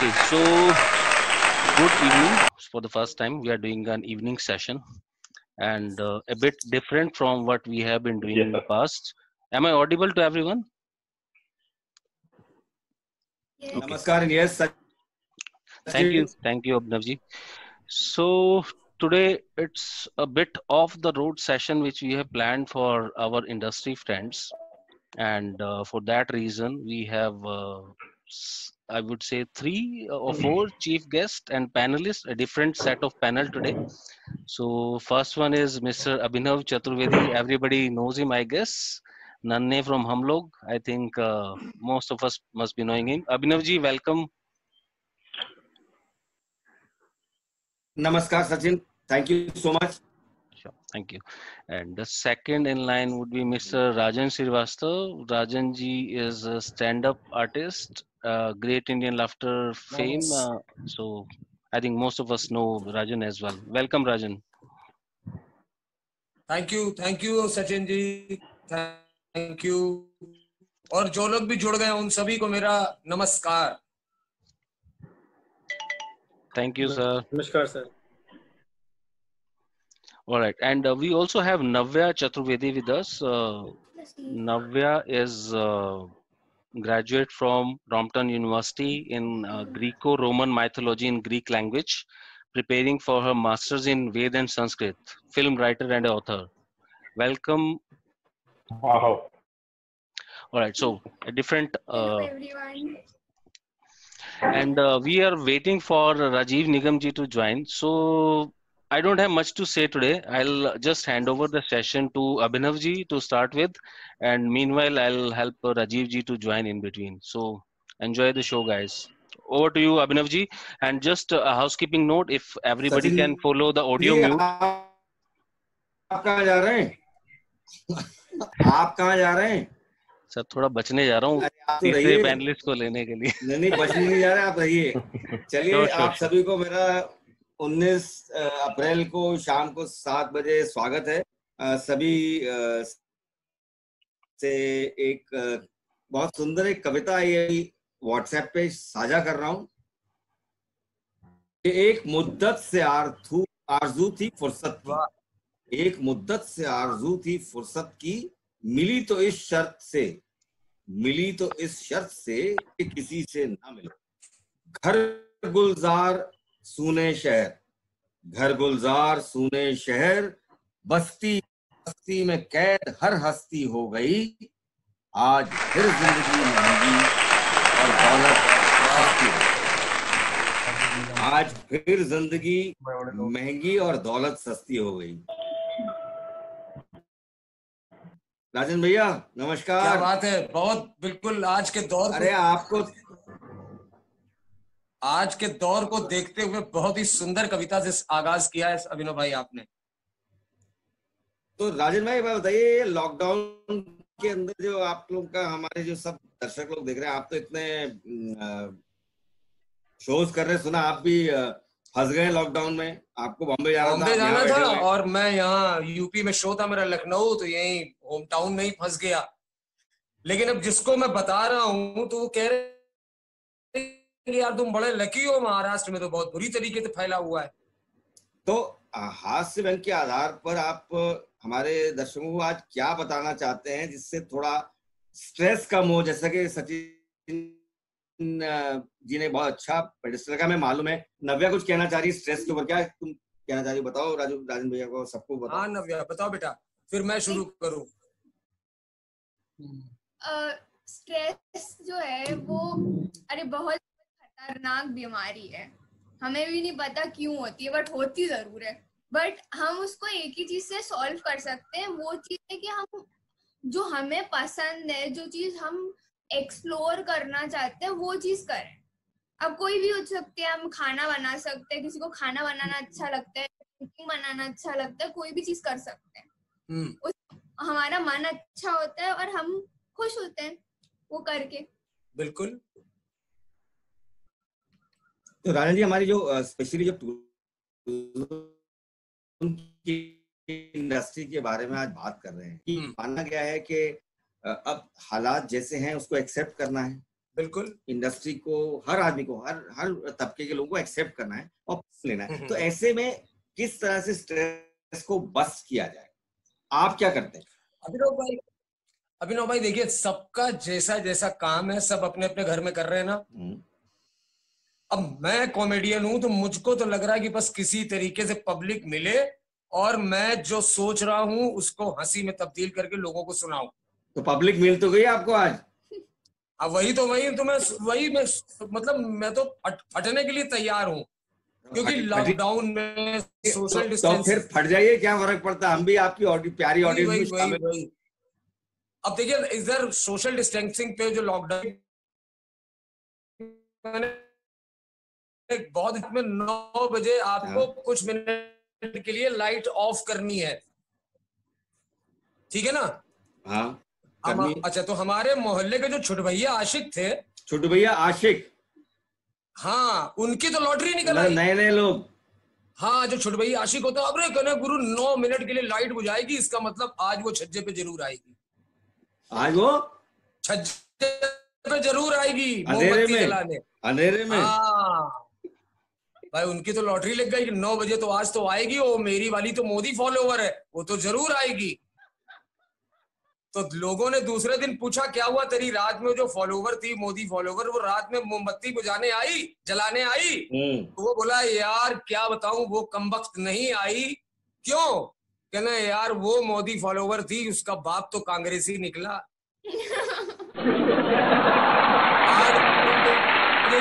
Okay, so good evening. For the first time, we are doing an evening session and a bit different from what we have been doing in the past. Am I audible to everyone? Yes. Okay. Namaskar, yes. Thank you, Abhinavji. So today it's a bit off the road session which we have planned for our industry friends, and for that reason we have I would say 3 or 4 chief guests and panelists, a different set of panel today. So first one is Mr. Abhinav Chaturvedi. Everybody knows him, I guess. Nanne from Humlog. I think most of us must be knowing him. Abhinavji, welcome. Namaskar, Sachin. Thank you so much. Sure, thank you. And the second in line would be Mr. Rajan Srivastav. Rajan ji is a stand-up artist, Great Indian Laughter fame. So I think most of us know Rajan as well. Welcome, Rajan. Thank you Sachin ji, thank you. और जो लोग भी जुड़ गए उन सभी को मेरा नमस्कार। Thank you, sir. Namaskar, sir. All right, and we also have Navya Chaturvedi with us. Navya is graduate from Brompton University in Greco-Roman mythology in Greek language, preparing for her masters in Ved and Sanskrit, film writer and author. Welcome. Wow. All right, so a different Hello everyone. and we are waiting for Rajiv Nigamji to join. So I don't have much to say today. I'll just hand over the session to Abhinavji to start with, and meanwhile I'll help Rajiv to join in between. So enjoy the show, guys. Over to you, Abhinavji. And just a housekeeping note: if everybody Sachin can follow the audio ji, mute. आप कहाँ जा रहे हैं? आप कहाँ जा रहे हैं? सर थोड़ा बचने जा रहा हूँ आप तो तीसरे रहिए। पैनलिस्ट को लेने के लिए। नहीं बचने नहीं जा रहे, आप रहिए। चलिए, Sure. आप सभी को मेरा 19 अप्रैल को शाम को 7 बजे स्वागत है। सभी से एक बहुत सुंदर एक कविता ये व्हाट्सएप पे साझा कर रहा हूँ। एक मुद्दत से आरज़ू थी फुर्सत की, एक मुद्दत से आरज़ू थी फुर्सत की, मिली तो इस शर्त से कि किसी से ना मिलो। घर गुलजार सूने शहर, बस्ती में कैद हर हस्ती हो गई। आज फिर जिंदगी महंगी और दौलत सस्ती हो गई। आज फिर जिंदगी महंगी और दौलत सस्ती हो गई। राजन भैया नमस्कार। क्या बात है, बहुत बिल्कुल आज के दौर अरे आज के दौर को देखते हुए बहुत ही सुंदर कविता से आगाज किया है अभिनव भाई आपने। तो राजन भाई बताइए, लॉकडाउन के अंदर जो आप लोग का, हमारे जो सब दर्शक लोग देख रहे हैं, आप तो इतने शोज कर रहे हैं, सुना आप भी फंस गए लॉकडाउन में, आपको बॉम्बे जाना था और मैं यहाँ यूपी में शो था मेरा लखनऊ, तो यही होम टाउन में ही फंस गया। लेकिन अब जिसको मैं बता रहा हूँ तो वो कह रहे यार तुम बड़े लकी हो, महाराष्ट्र में तो बहुत बुरी तरीके से फैला हुआ है। तो हास्य व्यंग के आधार पर आप हमारे दर्शकों को आज क्या बताना चाहते हैं जिससे थोड़ा स्ट्रेस कम हो? जैसा कि सचिन जी ने बहुत अच्छा पेडिस्टल का, मैं मालूम है। नव्या कुछ कहना चाह रही है स्ट्रेस के ऊपर, क्या तुम कहना चाह रही हो? बताओ राजन भैया को, सबको बताओ। हाँ नव्या बताओ बेटा, फिर मैं शुरू करूं। स्ट्रेस जो है वो बहुत खतरनाक बीमारी है। हमें भी नहीं पता क्यों होती है, बट होती जरूर है। बट हम उसको एक ही चीज से सॉल्व कर सकते हैं, वो चीज है कि हम जो हमें पसंद है, जो चीज हम एक्सप्लोर करना चाहते हैं, वो चीज करें। अब कोई भी हो सकती है, हम खाना बना सकते हैं, किसी को खाना बनाना अच्छा लगता है, कुकिंग बनाना अच्छा लगता है, कोई भी चीज कर सकते हैं। हमारा मन अच्छा होता है और हम खुश होते हैं वो करके। बिल्कुल। तो राजन जी, हमारी जो स्पेशली जो इंडस्ट्री के बारे में आज बात कर रहे हैं कि माना गया है कि अब हालात जैसे हैं उसको एक्सेप्ट करना है, बिल्कुल इंडस्ट्री को, हर आदमी को, हर तबके के लोगों को एक्सेप्ट करना है और लेना है। तो ऐसे में किस तरह से स्ट्रेस को बस किया जाए, आप क्या करते हैं? अभिनव भाई देखिए, सबका जैसा जैसा काम है सब अपने अपने घर में कर रहे हैं ना। अब मैं कॉमेडियन हूं तो मुझको तो लग रहा है कि बस किसी तरीके से पब्लिक मिले और मैं जो सोच रहा हूं उसको हंसी में तब्दील करके लोगों को सुनाऊं। तो पब्लिक मिल तो गई आपको आज? अब वही तो मैं मतलब मैं तो फटने के लिए तैयार हूं, क्योंकि लॉकडाउन में सोशल डिस्टेंसिंग। तो फिर फट जाइए, क्या फर्क पड़ता है, हम भी आपकी प्यारी ऑडियंस में शामिल। वही अब देखिए, इधर सोशल डिस्टेंसिंग पे जो लॉकडाउन बहुत में 9 बजे आपको कुछ मिनट के लिए लाइट ऑफ करनी है, ठीक है ना? हाँ। अच्छा, तो हमारे मोहल्ले के जो छोटे भैया आशिक थे, छोटे भैया आशिक, हाँ, उनकी तो लॉटरी निकल आई। नए लोग, हाँ, जो छोटे भैया आशिक होता है, अरे कहने गुरु 9 मिनट के लिए लाइट बुझाएगी, इसका मतलब आज वो छज्जे पे जरूर आएगी, आज वो छज्जे पे जरूर आएगी अंधेरे मोमबत्ती जलाने, अंधेरे में। हाँ भाई, उनकी तो लॉटरी लग गई कि 9 बजे तो आज तो आएगी। वो मेरी वाली तो मोदी फॉलोवर है, वो तो जरूर आएगी। तो लोगों ने दूसरे दिन पूछा, क्या हुआ तेरी रात में जो फॉलोवर थी, मोदी फॉलोवर, वो रात में मोमबत्ती बुझाने आई, जलाने आई? तो वो बोला, यार क्या बताऊं, वो कमबख्त नहीं आई। क्यों? कहना यार वो मोदी फॉलोवर थी, उसका बाप तो कांग्रेसी निकला।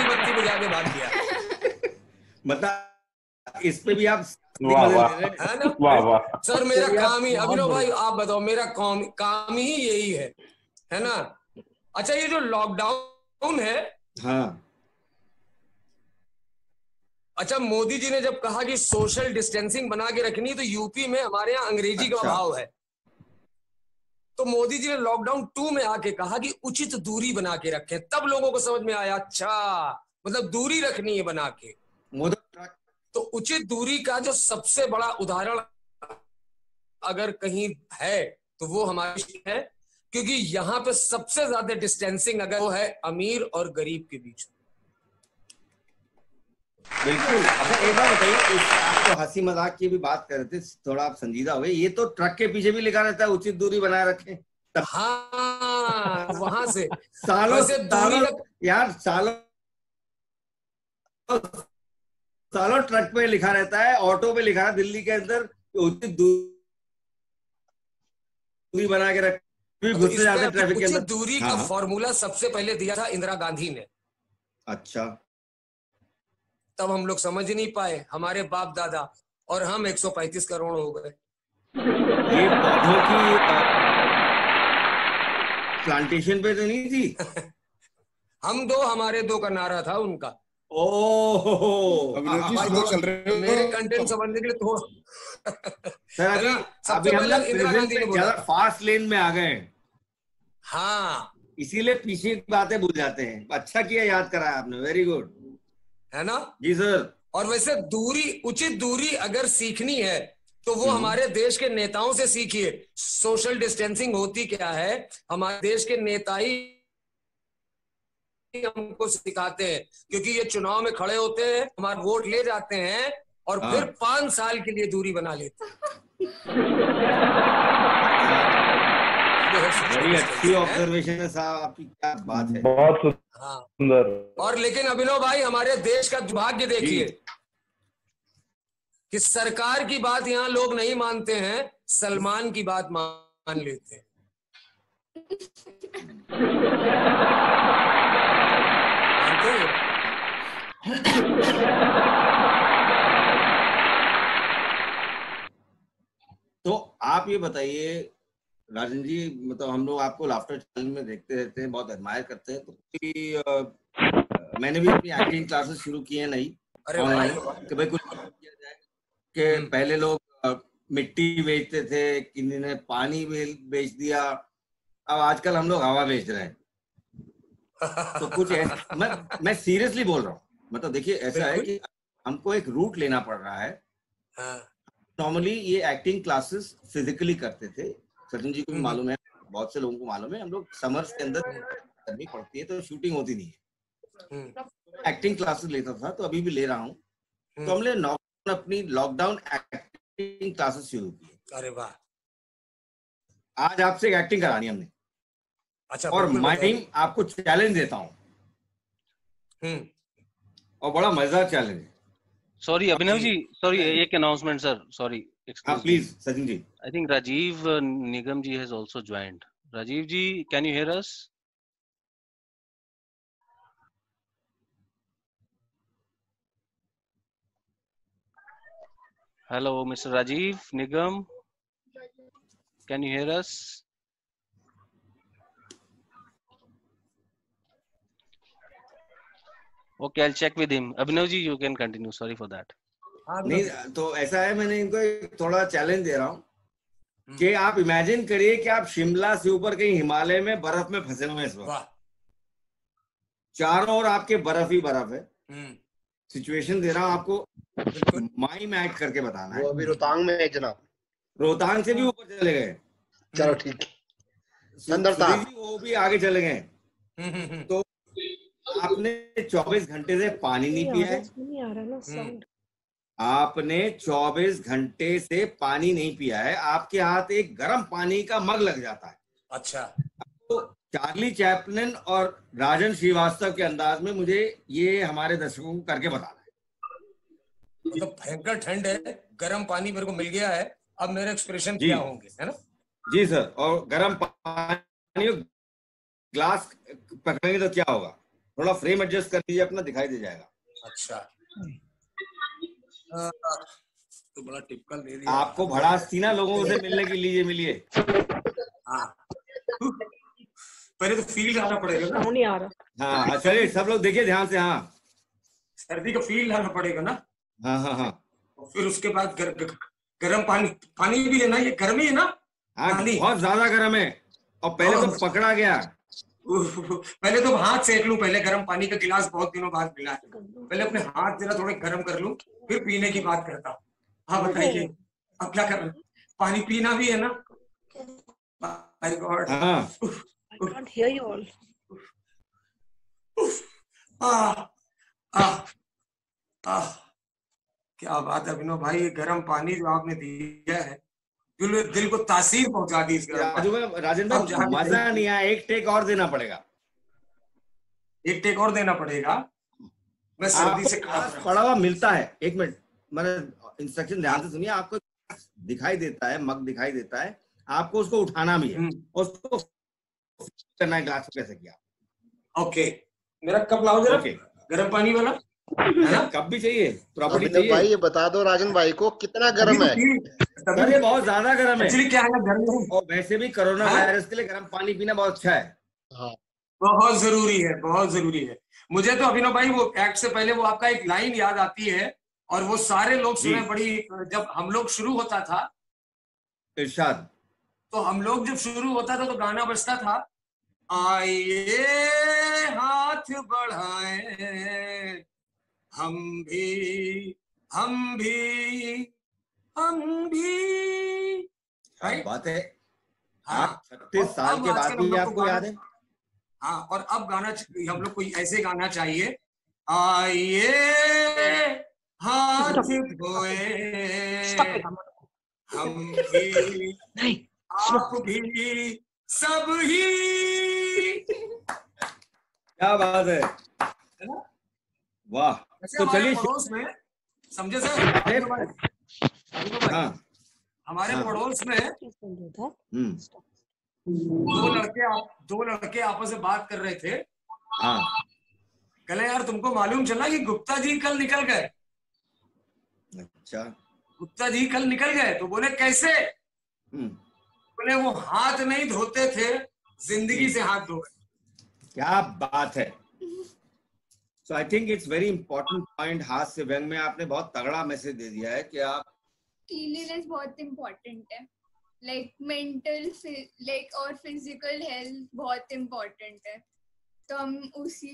बत्ती बुझा के भाग गया। मतलब इस पे भी आप है ना? वाह। सर मेरा काम ही, अभिनव भाई आप बताओ, मेरा काम ही यही है ना? अच्छा, ये जो लॉकडाउन है, हाँ, अच्छा, मोदी जी ने जब कहा कि सोशल डिस्टेंसिंग बना के रखनी है, तो यूपी में हमारे यहाँ अंग्रेजी का अभाव है, तो मोदी जी ने लॉकडाउन 2 में आके कहा कि उचित दूरी बना के रखें। तब लोगों को समझ में आया, अच्छा मतलब दूरी रखनी है बना के। तो उचित दूरी का जो सबसे बड़ा उदाहरण अगर कहीं है तो वो हमारी है, क्योंकि यहाँ पे सबसे ज्यादा डिस्टेंसिंग अगर वो है अमीर और गरीब के बीच। बिल्कुल। अच्छा एक बात बताइए, आप तो हंसी मजाक की भी बात कर रहे थे, थोड़ा आप संजीदा हो गए। ये तो ट्रक के पीछे भी लिखा रहता है उचित दूरी बनाए रखें। हाँ, वहां से सालों यार, सालों ट्रक पे लिखा रहता है, ऑटो पे लिखा है दिल्ली के अंदर उचित दूरी बना के रख, घुसते जाते ट्रैफिक के अंदर। उचित दूरी का फॉर्मूला सबसे पहले दिया था इंदिरा गांधी ने। अच्छा, तब हम लोग समझ ही नहीं पाए, हमारे बाप दादा, और हम 135 करोड़ हो गए। ये पौधों की प्लांटेशन पे तो नहीं थी? हम दो, हमारे दो का नारा था उनका। चल रहे मेरे कंटेंट समझने के लिए तो सर अभी हम लोग ज्यादा फास्ट लेन में आ गए। हाँ, इसीलिए पीछे की बातें भूल जाते हैं। अच्छा किया याद कराया आपने, वेरी गुड, है ना? जी सर। और वैसे दूरी, उचित दूरी अगर सीखनी है तो वो हमारे देश के नेताओं से सीखिए। सोशल डिस्टेंसिंग होती क्या है, हमारे देश के नेता ही हमको सिखाते हैं, क्योंकि ये चुनाव में खड़े होते हैं, हमारा वोट ले जाते हैं और फिर 5 साल के लिए दूरी बना लेते हैं। बड़ी अच्छी ऑब्जर्वेशन है साहब आपकी, क्या बात है, बहुत सुंदर। और लेकिन अभिनव भाई, हमारे देश का दुर्भाग्य देखिए कि सरकार की बात यहाँ लोग नहीं मानते हैं, सलमान की बात मान लेते हैं। तो आप ये बताइए राजन जी, मतलब हम लोग आपको लाफ्टर चैनल में देखते रहते हैं, बहुत एडमायर करते हैं। तो मैंने भी अपनी एक्टिंग क्लासेस शुरू की है नई, कि भाई कुछ किया जाए। कि पहले लोग मिट्टी बेचते थे, किसी ने पानी बेच दिया, अब आजकल हम लोग हवा बेच रहे हैं। तो कुछ ऐसा, मैं सीरियसली बोल रहा हूँ, मतलब देखिए ऐसा है कि हमको एक रूट लेना पड़ रहा है। नॉर्मली ये एक्टिंग क्लासेस फिजिकली करते थे, सचिन जी को भी मालूम है, बहुत से लोगों को मालूम है। हम लोग समर्स के अंदर करनी पड़ती है तो शूटिंग होती नहीं है। एक्टिंग क्लासेस लेता था तो अभी भी ले रहा हूँ। तो हमने अपनी लॉकडाउन एक्टिंग क्लासेस शुरू की। अरे वाह, आज आपसे एक एक्टिंग करानी हमने। अच्छा, और माइम आपको चैलेंज देता हूँ, और बड़ा मजेदार चैलेंज है। सॉरी अभिनव जी, सॉरी एक अनाउंसमेंट सर, सॉरी हाँ excuse please Sachin ji. I think Rajiv Nigam ji has also joined. Rajiv ji, can you hear us? Hello, Mr. Rajiv Nigam. Can you hear us? Okay, I'll check with him. Abhinav ji, you can continue. Sorry for that. नहीं तो ऐसा है, मैंने इनको एक थोड़ा challenge दे रहा हूँ कि आप इमेजिन करिए कि आप शिमला से ऊपर कहीं हिमालय में बर्फ में फंसे हुए इस वक्त, चारों ओर आपके बर्फ ही बर्फ है। सिचुएशन दे रहा हूँ आपको, माइम एक्ट करके बताना है। वो अभी रोहतांग में है जनाब। रोहतांग से भी ऊपर चले गए। चलो ठीक है, वो भी आगे चले गए। तो आपने 24 घंटे से पानी नहीं पिया है। आपने 24 घंटे से पानी नहीं पिया है। आपके हाथ एक गर्म पानी का मग लग जाता है। अच्छा, तो चार्ली चैपलिन और राजन श्रीवास्तव के अंदाज में मुझे ये हमारे दर्शकों को करके बताना है। तो भयंकर ठंड है, गर्म पानी मेरे को मिल गया है, अब मेरे एक्सप्रेशन क्या होंगे, है ना? जी सर, और गर्म पानी ग्लास पकड़ेंगे तो क्या होगा? थोड़ा फ्रेम एडजस्ट कर दीजिए अपना, दिखाई दे जाएगा। अच्छा, तो बड़ा टिपिकल दे दिया आपको भड़ास थी ना लोगों से मिलने की, लीजिए मिलिए। हाँ, पहले तो फील लाना पड़ेगा ना। नहीं आ रहा। हाँ चलिए सब लोग देखिए ध्यान से। हाँ, सर्दी का फील लाना पड़ेगा ना। हाँ हाँ हाँ। और फिर उसके बाद गर्म पानी भी लेना। ये गर्मी है ना? हाँ, बहुत ज्यादा गर्म है। और पहले तो पकड़ा गया। पहले तो हाथ सेक लूं, पहले गर्म पानी का गिलास बहुत दिनों बाद मिला है, पहले अपने हाथ जरा थोड़े गर्म कर लूं, फिर पीने की बात करता हूँ। हाँ बताइए, अब क्या कर रहे हैं? पानी पीना भी है ना? My God, I can't hear you all. क्या बात है अभिनव भाई, गर्म पानी जो आपने दिया है दिल को तासीर पहुंचा दी इस गर्म। राजेंद्र, मजा नहीं आया, एक टेक और देना पड़ेगा। एक टेक और देना पड़ेगा। मैं सर्दी से पड़ा हुआ मिलता है। एक मिनट, मैंने इंस्ट्रक्शन ध्यान से सुनिए। आपको दिखाई देता है, मग दिखाई देता है, आपको उसको उठाना भी है, उसको करना है ग्लास कैसे किया। ओके, मेरा कप लाओ जरा, गर्म पानी वाला है ना? कप भी चाहिए, प्रॉपर्टी चाहिए। भाई ये बता दो राजन भाई को कितना गर्म है। सर ये बहुत ज्यादा गर्म है। एक्चुअली क्या है ना, गर्म, और वैसे भी कोरोना वायरस के लिए गर्म पानी पीना बहुत अच्छा है। हाँ, बहुत जरूरी है, बहुत जरूरी है। मुझे तो अभिनव भाई वो एक्ट से पहले वो आपका एक लाइन याद आती है, और वो सारे लोग सुने बड़ी, जब हम लोग शुरू होता था इरशाद, तो हम लोग जब शुरू होता था तो गाना बजता था, आइए हाथ बढ़ाएं हम भी, हम भी, हम भी। बात है। हाँ, 36 साल के बाद भी आपको याद है। हाँ, और अब गाना हम लोग को ऐसे गाना चाहिए, आइए हाथ धोए हम भी, आप भी, सब ही। क्या बात है, वाह। तो चलिए, पड़ोस में समझे सर, हाँ, हमारे पड़ोस में दो लड़के आपस में बात कर रहे थे। हाँ, कहले यार तुमको मालूम चला कि गुप्ता जी कल निकल गए? अच्छा, गुप्ता जी कल निकल गए? तो बोले कैसे? बोले वो हाथ नहीं धोते थे, जिंदगी से हाथ धो गए। क्या बात है। So I think it's very important point. हास्य व्यंग में आपने बहुत तगड़ा मैसेज दे दिया है कि आप, क्लीनलीनेस बहुत इम्पोर्टेंट है, लाइक मेंटल लाइक और फिजिकल हेल्थ बहुत इम्पोर्टेंट है। तो हम उसी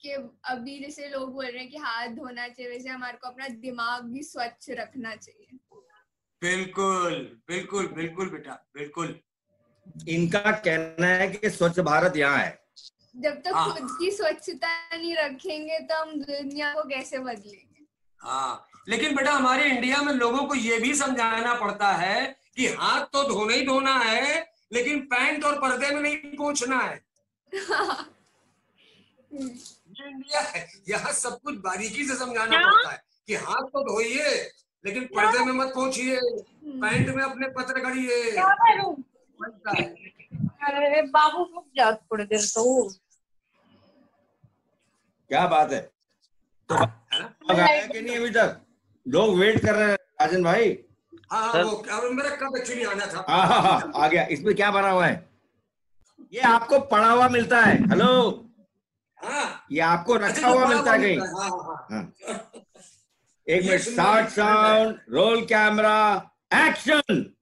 के, अभी जैसे लोग बोल रहे हैं कि हाथ धोना चाहिए, वैसे हमारे को अपना दिमाग भी स्वच्छ रखना चाहिए। बिल्कुल बिल्कुल बिल्कुल बेटा, बिल्कुल। इनका कहना है कि स्वच्छ भारत यहाँ है। जब तक हाँ। खुद की स्वच्छता नहीं रखेंगे तो हम दुनिया को कैसे बदलेंगे? हाँ, लेकिन बेटा हमारे इंडिया में लोगों को ये भी समझाना पड़ता है कि हाथ तो धोना ही धोना है, लेकिन पैंट और पर्दे में नहीं पहुंचना है। ये इंडिया है, यहाँ सब कुछ बारीकी से समझाना पड़ता है कि हाथ तो धोइए, लेकिन पर्दे में मत पहुंचिए, पैंट में अपने पत्र करिए। क्या करूं? अरे बाबू रुक जा थोड़ी देर तो। क्या बात है? तो लोग आए कि नहीं अभी तक? लोग वेट कर रहे हैं राजन भाई। हाँ सर- वो अब मेरा कब एक्चुअली आना था। हाँ आ गया। इसमें क्या बना हुआ है? ये आपको पड़ा हुआ मिलता है। हेलो, हाँ, ये आपको अच्छा, रखा जो हुआ बड़ा मिलता है कहीं? हाँ, हाँ, हाँ। हाँ। एक ये minute, symbolic sound, roll camera, action.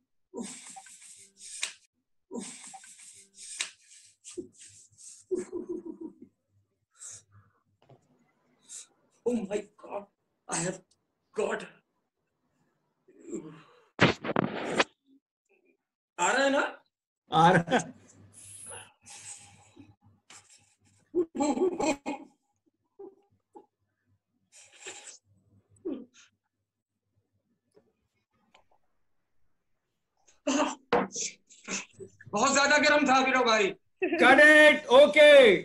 Oh my God, I have got. आ रहा है ना? आ रहा है। बहुत ज्यादा गर्म था विनोद भाई। Cut it. ओके,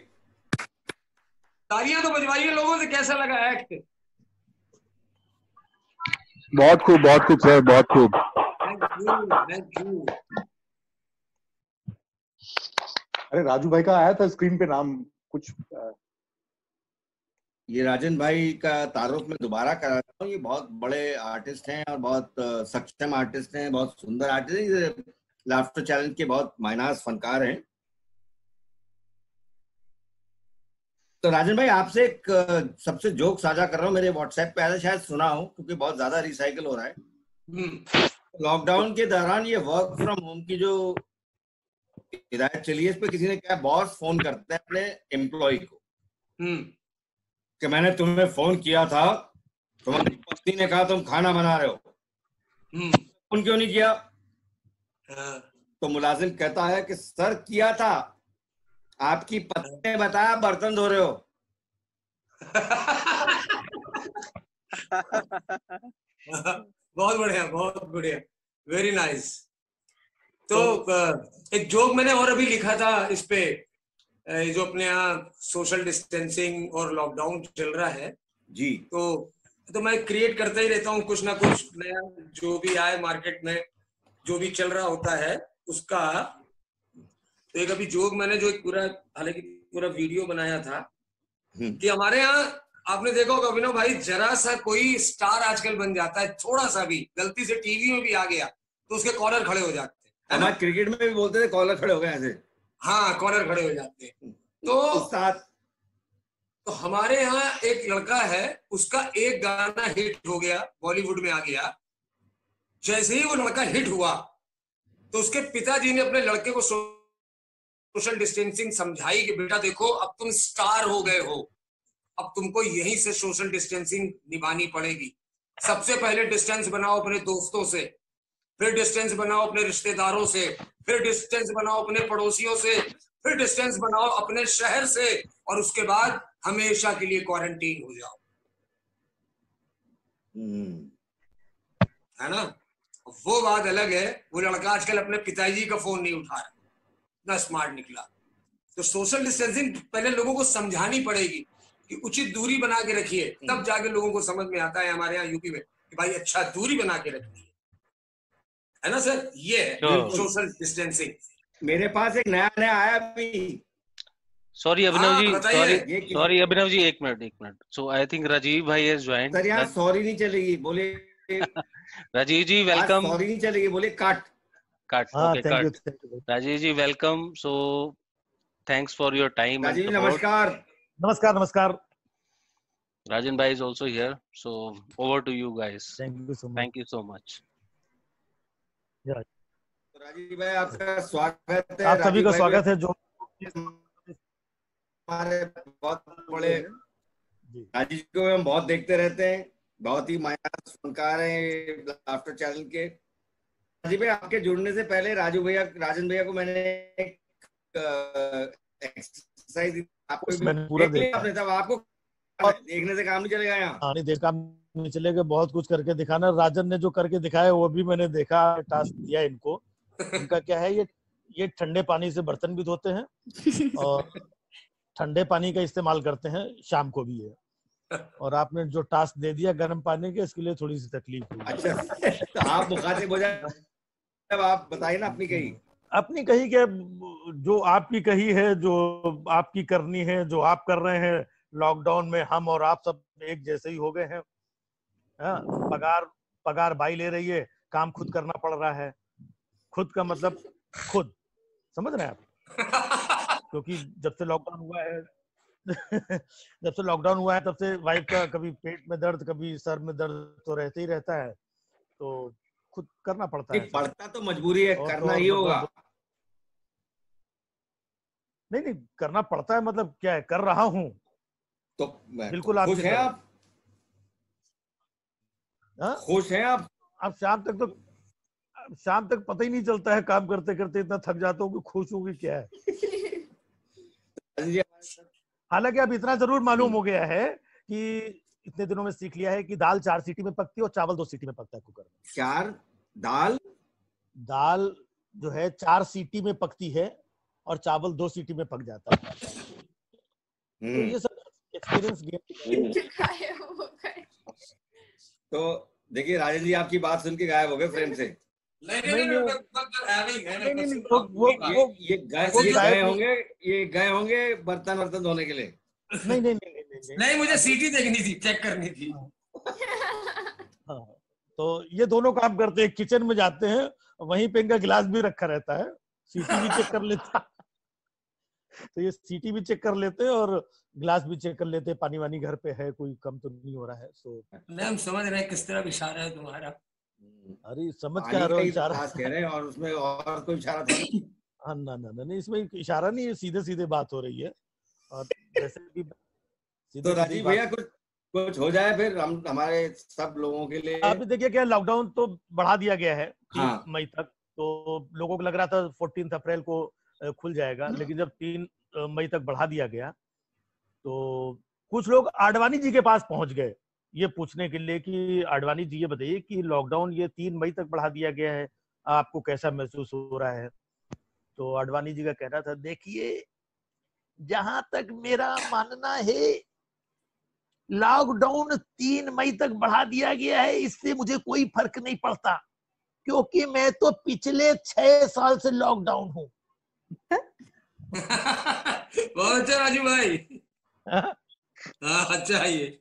तालियां तो बजवाइए लोगों से। कैसा लगा एक्ट? बहुत खूब सर, बहुत खूब। Thank you, thank you. अरे राजू भाई का आया था स्क्रीन पे नाम कुछ। ये राजन भाई का तारुफ में दोबारा करा रहा हूँ। ये बहुत बड़े आर्टिस्ट हैं और बहुत सक्षम आर्टिस्ट हैं, बहुत सुंदर आर्टिस्ट हैं। ये लाफ्टर चैलेंज के बहुत मायनाज फनकार हैं। तो राजन भाई, आपसे एक सबसे जोक साझा कर रहा हूँ। मेरे व्हाट्सएप पे आया, शायद सुना हो क्योंकि बहुत ज्यादा रिसाइकल हो रहा है। लॉकडाउन के दौरान ये वर्क फ्रॉम होम की जो हिदायत चली है, इस पे किसी ने कहा, बॉस फोन करते हैं अपने एम्प्लॉय को कि मैंने तुम्हें फोन किया था, तुम्हारी पत्नी ने कहा तुम खाना बना रहे हो, फोन क्यों नहीं किया? तो मुलाजिम कहता है कि सर किया था, आपकी पत्नी ने बताया बर्तन धो रहे हो। बहुत बढ़िया, बहुत बढ़िया, वेरी नाइस। तो एक जोक मैंने और अभी लिखा था इस पे, जो अपने यहाँ सोशल डिस्टेंसिंग और लॉकडाउन चल रहा है जी, तो मैं क्रिएट करता ही रहता हूँ कुछ ना कुछ नया, जो भी आए मार्केट में, जो भी चल रहा होता है उसका। तो एक अभी जोक मैंने जो एक पूरा, हालांकि पूरा वीडियो बनाया था कि हमारे यहाँ आपने देखा होगा अभिनव भाई, जरा सा कोई स्टार आजकल बन जाता है, थोड़ा सा भी गलती से टीवी में भी आ गया तो उसके कॉलर खड़े हो जाते हैं। हमारे क्रिकेट में भी बोलते थे कॉलर खड़े हो गए ऐसे। हाँ, कॉलर खड़े हो जाते हैं। तो हमारे यहाँ एक लड़का है, उसका एक गाना हिट हो गया, बॉलीवुड में आ गया। जैसे ही वो लड़का हिट हुआ तो उसके पिताजी ने अपने लड़के को सोशल डिस्टेंसिंग समझाई कि बेटा देखो अब तुम स्टार हो गए हो, अब तुमको यहीं से सोशल डिस्टेंसिंग निभानी पड़ेगी। सबसे पहले डिस्टेंस बनाओ अपने दोस्तों से, फिर डिस्टेंस बनाओ अपने रिश्तेदारों से, फिर डिस्टेंस बनाओ अपने पड़ोसियों से, फिर डिस्टेंस बनाओ अपने शहर से, और उसके बाद हमेशा के लिए क्वारंटीन हो जाओ। है ना? वो बात अलग है, वो लड़का आजकल अपने पिताजी का फोन नहीं उठा रहा, इतना स्मार्ट निकला। तो सोशल डिस्टेंसिंग पहले लोगों को समझानी पड़ेगी कि उचित दूरी बना के रखिए, तब जाके लोगों को समझ में आता है हमारे यहाँ यूपी में कि भाई अच्छा दूरी बना के रखिए। है ना सर? ये है सोशल डिस्टेंसिंग। मेरे पास एक नया आया अभी। सॉरी अभिनव जी, सॉरी अभिनव जी, एक minute. So I think Rajiv भाई हैज ज्वाइंड। सर यहाँ सॉरी नहीं चलेगी, बोले राजीव जी वेलकम। सॉरी नहीं चलेगी, बोले काट। Okay cut. Rajiv ji welcome. So thanks for your time and Rajiv नमस्कार। नमस्कार। Rajan bhai is also here, so over to you guys. Thank you so much. तो राजीव भाई आपका स्वागत है। आप सभी का स्वागत है। जो हमारे बहुत बड़े राजीव को हम बहुत देखते रहते हैं, बहुत ही मायास फनकार हैं लाफ्टर चैनल के। राजीव भाई आपके जुड़ने से पहले राजन भैया को मैंने एक्सरसाइज आपको भी मैंने पूरा देख लिया देखा आपने, तब आपको देखने से काम नहीं चलेगा यहाँ। हाँ नहीं देखा नहीं चलेगा, बहुत कुछ करके दिखाना। राजन ने जो करके दिखाया वो भी मैंने देखा, टास्क दिया इनको। इनका क्या है, ये ठंडे पानी से बर्तन भी धोते हैं और ठंडे पानी का इस्तेमाल करते हैं, शाम को भी है। और आपने जो टास्क दे दिया गर्म पानी के, इसके लिए थोड़ी सी तकलीफ हुई। अच्छा, तो आप मुखातिब हो जाए, तब आप बताइए ना अपनी कही। अपनी कही के, जो आपकी कही है, जो आपकी करनी है, जो आप कर रहे हैं लॉकडाउन में, हम और आप सब एक जैसे ही हो गए हैं। हाँ, पगार बाई ले रही है, काम खुद करना पड़ रहा है। खुद का मतलब खुद, समझ रहे हैं आप? क्योंकि जब से लॉकडाउन हुआ है तब से वाइफ का कभी पेट में दर्द, कभी सर में दर्द तो रहते ही रहता है, तो खुद करना पड़ता है। पड़ता तो मजबूरी है, करना ही होगा। नहीं करना पड़ता है, मतलब क्या है, कर रहा हूँ तो बिल्कुल। खुश हैं आप? खुश हैं आप? अब शाम तक पता ही नहीं चलता है, काम करते करते इतना थक जाता हूँ कि खुश हूँ कि क्या है। हालांकि अब इतना जरूर मालूम हो गया है कि इतने दिनों में सीख लिया है कि दाल 4 सीटी में पकती है और चावल 2 सीटी में पकता है कुकर में। दाल जो है 4 सीटी में पकती है और चावल 2 सीटी में पक जाता है। तो ये सब एक्सपीरियंस गेम। तो देखिए राजन जी आपकी बात सुन के गायब हो गए फ्रेम से। ये गए होंगे बर्तन धोने के लिए। नहीं मुझे सीटी देखनी थी, चेक करनी थी। हाँ, तो ये दोनों काम करते हैं। किचन में जाते हैं, वहीं पे इनका गिलास भी रखा रहता है, सीटी भी चेक कर लेता तो ये सीटी भी चेक कर लेते हैं और गिलास भी चेक कर लेते हैं, पानी वानी घर पे है, कोई कम तो नहीं हो रहा है। सो नहीं, हम समझ रहे हैं किस तरह इशारा है तुम्हारा। अरे समझ क्या रहा हूँ इशारा कह रहे हैं, और उसमें और कोई इशारा था? हाँ ना नहीं, इसमें इशारा नहीं है, सीधे सीधे बात हो रही है। और जैसे कि तो राजीव भैया कुछ हो जाए फिर हम हमारे सब लोगों के लिए। आप देखिए क्या, लॉकडाउन तो बढ़ा दिया गया है 3 मई तक। तो लोगों को लग रहा था 14 अप्रैल को खुल जाएगा, लेकिन जब 3 मई तक बढ़ा दिया गया तो कुछ लोग आडवाणी जी के पास पहुंच गए ये पूछने के लिए कि आडवाणी जी ये बताइए कि लॉकडाउन ये 3 मई तक बढ़ा दिया गया है, आपको कैसा महसूस हो रहा है? तो आडवाणी जी का कहना था, देखिए जहां तक मेरा मानना है लॉकडाउन 3 मई तक बढ़ा दिया गया है, इससे मुझे कोई फर्क नहीं पड़ता, क्योंकि मैं तो पिछले 6 साल से लॉकडाउन हूँ। बहुत अच्छा राजू भाई। अच्छा है ये।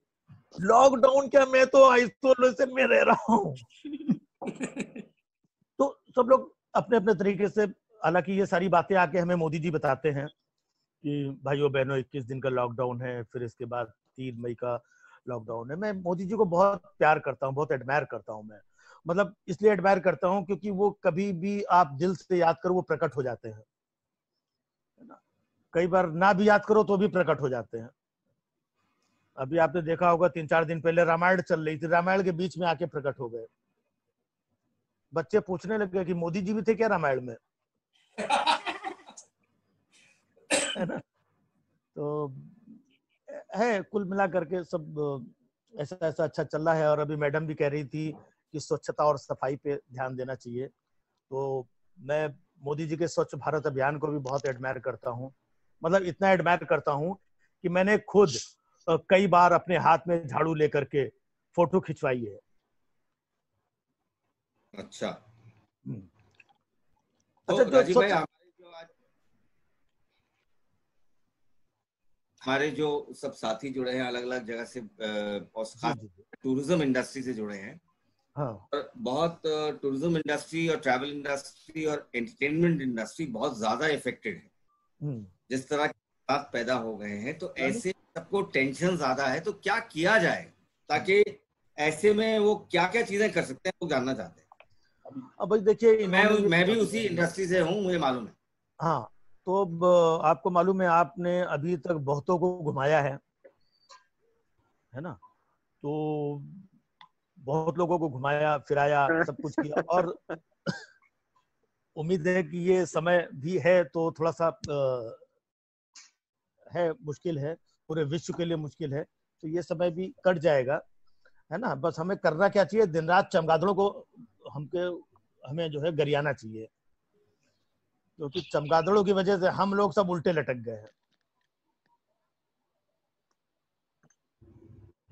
लॉकडाउन क्या, मैं तो आइसोलेशन में रह रहा हूँ। तो सब लोग अपने अपने तरीके से, हालांकि ये सारी बातें आके हमें मोदी जी बताते हैं कि भाइयों बहनों 21 दिन का लॉकडाउन है, फिर इसके बाद 3 मई का लॉकडाउन है। मैं मोदी जी को बहुत प्यार करता हूँ, बहुत एडमायर करता हूँ। मैं मतलब इसलिए एडमायर करता हूँ क्योंकि वो कभी भी आप दिल से याद करो वो प्रकट हो जाते हैं, है ना। कई बार ना भी याद करो तो भी प्रकट हो जाते हैं। अभी आपने देखा होगा 3-4 दिन पहले रामायण चल रही थी, रामायण के बीच में आके प्रकट हो गए। बच्चे पूछने लगे कि मोदी जी भी थे क्या रामायण में? है ना। तो है कुल मिला करके सब ऐसा अच्छा चल रहा है। और अभी मैडम भी कह रही थी कि स्वच्छता और सफाई पे ध्यान देना चाहिए। तो मैं मोदी जी के स्वच्छ भारत अभियान को भी बहुत एडमायर करता हूँ। मतलब इतना एडमायर करता हूँ कि मैंने खुद कई बार अपने हाथ में झाड़ू लेकर के फोटो खिंचवाई है। अच्छा अच्छा, राजीव भाई हमारे जो सब साथी जुड़े हैं अलग अलग जगह से और टूरिज्म इंडस्ट्री से जुड़े हैं। हाँ। और बहुत टूरिज्म इंडस्ट्री और ट्रैवल इंडस्ट्री और एंटरटेनमेंट इंडस्ट्री बहुत ज्यादा इफेक्टेड है। जिस तरह के हालात पैदा हो गए हैं, तो ऐसे सबको टेंशन ज्यादा है। तो क्या किया जाए ताकि ऐसे में वो क्या क्या चीजें कर सकते हैं, वो जानना चाहते हैं। अब भाई देखिए, मैं भी उसी इंडस्ट्री से हूँ, मुझे मालूम है। हाँ, तो आपको मालूम है, आपने अभी तक बहुतों को घुमाया है ना। तो बहुत लोगों को घुमाया फिराया, सब कुछ किया। और उम्मीद है कि ये समय भी है तो थोड़ा सा है, मुश्किल है, पूरे विश्व के लिए मुश्किल है, तो ये समय भी कट जाएगा, है ना। बस हमें करना क्या चाहिए, दिन रात चमगादड़ों को हमें जो है गरियाना चाहिए, क्योंकि चमगादड़ों की वजह से हम लोग सब उल्टे लटक गए हैं।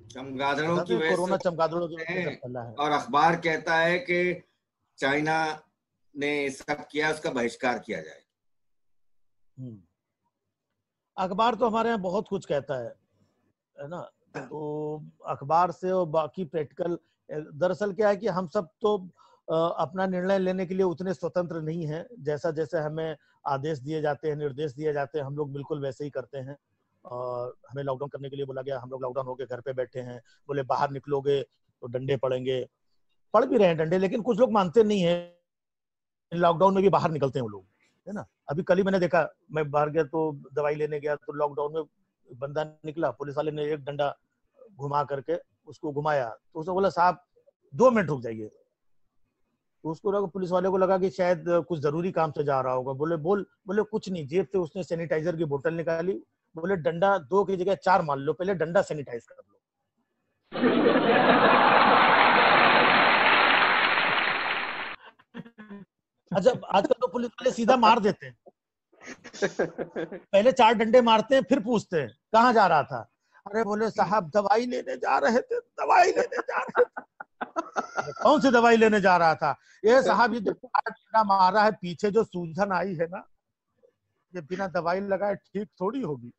चमगादड़ों की वजह कोरोना से चमगादड़ों की वजह से फैला है। और अखबार कहता है कि चाइना ने सब किया, उसका बहिष्कार किया जाए। अखबार तो हमारे यहाँ बहुत कुछ कहता है ना, तो अखबार से और बाकी प्रैक्टिकल, दरअसल क्या है कि हम सब तो अपना निर्णय लेने के लिए उतने स्वतंत्र नहीं है। जैसा जैसे हमें आदेश दिए जाते हैं, निर्देश दिए जाते हैं, हम लोग बिल्कुल वैसे ही करते हैं। और हमें लॉकडाउन करने के लिए बोला गया, हम लोग लॉकडाउन होके घर पे बैठे हैं, बोले बाहर निकलोगे तो डंडे पड़ेंगे, पड़ भी रहे हैं डंडे, लेकिन कुछ लोग मानते नहीं है, लॉकडाउन में भी बाहर निकलते हैं वो लोग, है ना। अभी कल ही मैंने देखा, मैं बाहर गया तो दवाई लेने गया, तो लॉकडाउन में बंदा निकला, पुलिस वाले ने एक डंडा घुमा करके उसको घुमाया, तो उसने बोला साहब 2 मिनट रुक जाइए, तो उसको लगा, पुलिस वाले को लगा कि शायद कुछ जरूरी काम से जा रहा होगा। बोले कुछ नहीं, जेब से उसने सैनिटाइजर की बोतल निकाली, बोले डंडा 2 की जगह 4 मान लो, पहले डंडा सैनिटाइज कर लो। अच्छा, आजकल तो पुलिस वाले सीधा मार देते हैं, पहले 4 डंडे मारते हैं, फिर पूछते हैं कहाँ जा रहा था। अरे बोले साहब दवाई लेने जा रहे थे, दवाई लेने जा रहे थे। कौन सी दवाई लेने जा रहा था? ये साहब ये डंडा मारा है, पीछे जो सूजन आई है ना, ये बिना दवाई लगाए ठीक थोड़ी होगी।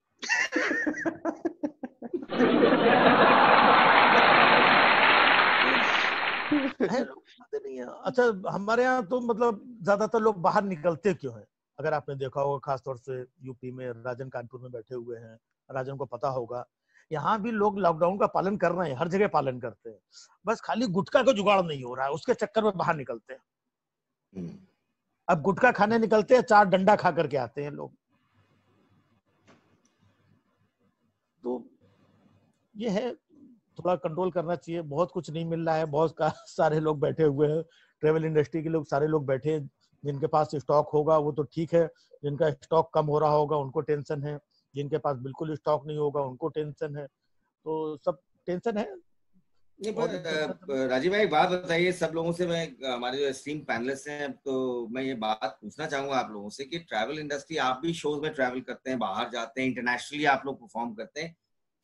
नहीं है। अच्छा, हमारे यहाँ तो मतलब ज्यादातर लोग बाहर निकलते क्यों है? अगर आपने देखा होगा, खासतौर से यूपी में, राजन कानपुर में बैठे हुए हैं, राजन को पता होगा, यहाँ भी लोग लॉकडाउन का पालन कर रहे हैं, हर जगह पालन करते हैं, बस खाली गुटखा का जुगाड़ नहीं हो रहा है, उसके चक्कर में बाहर निकलते हैं। अब गुटखा खाने निकलते हैं, 4 डंडा खा करके आते हैं लोग। तो ये है, थोड़ा कंट्रोल करना चाहिए। बहुत कुछ नहीं मिल रहा है, बहुत सारे लोग बैठे हुए हैं, ट्रेवल इंडस्ट्री के लोग सारे लोग बैठे हैं, जिनके पास स्टॉक होगा वो तो ठीक है, जिनका स्टॉक कम हो रहा होगा उनको टेंशन है, जिनके पास बिल्कुल स्टॉक नहीं होगा उनको टेंशन है, तो सब टेंशन है। राजीव भाई, बात बताइए, सब लोगों से मैं, हमारे जो स्ट्रीम पैनलिस्ट हैं, तो मैं ये बात पूछना चाहूंगा आप लोगों से कि ट्रैवल इंडस्ट्री, आप भी शोज में ट्रैवल करते हैं, बाहर जाते हैं, इंटरनेशनली आप लोग परफॉर्म करते हैं,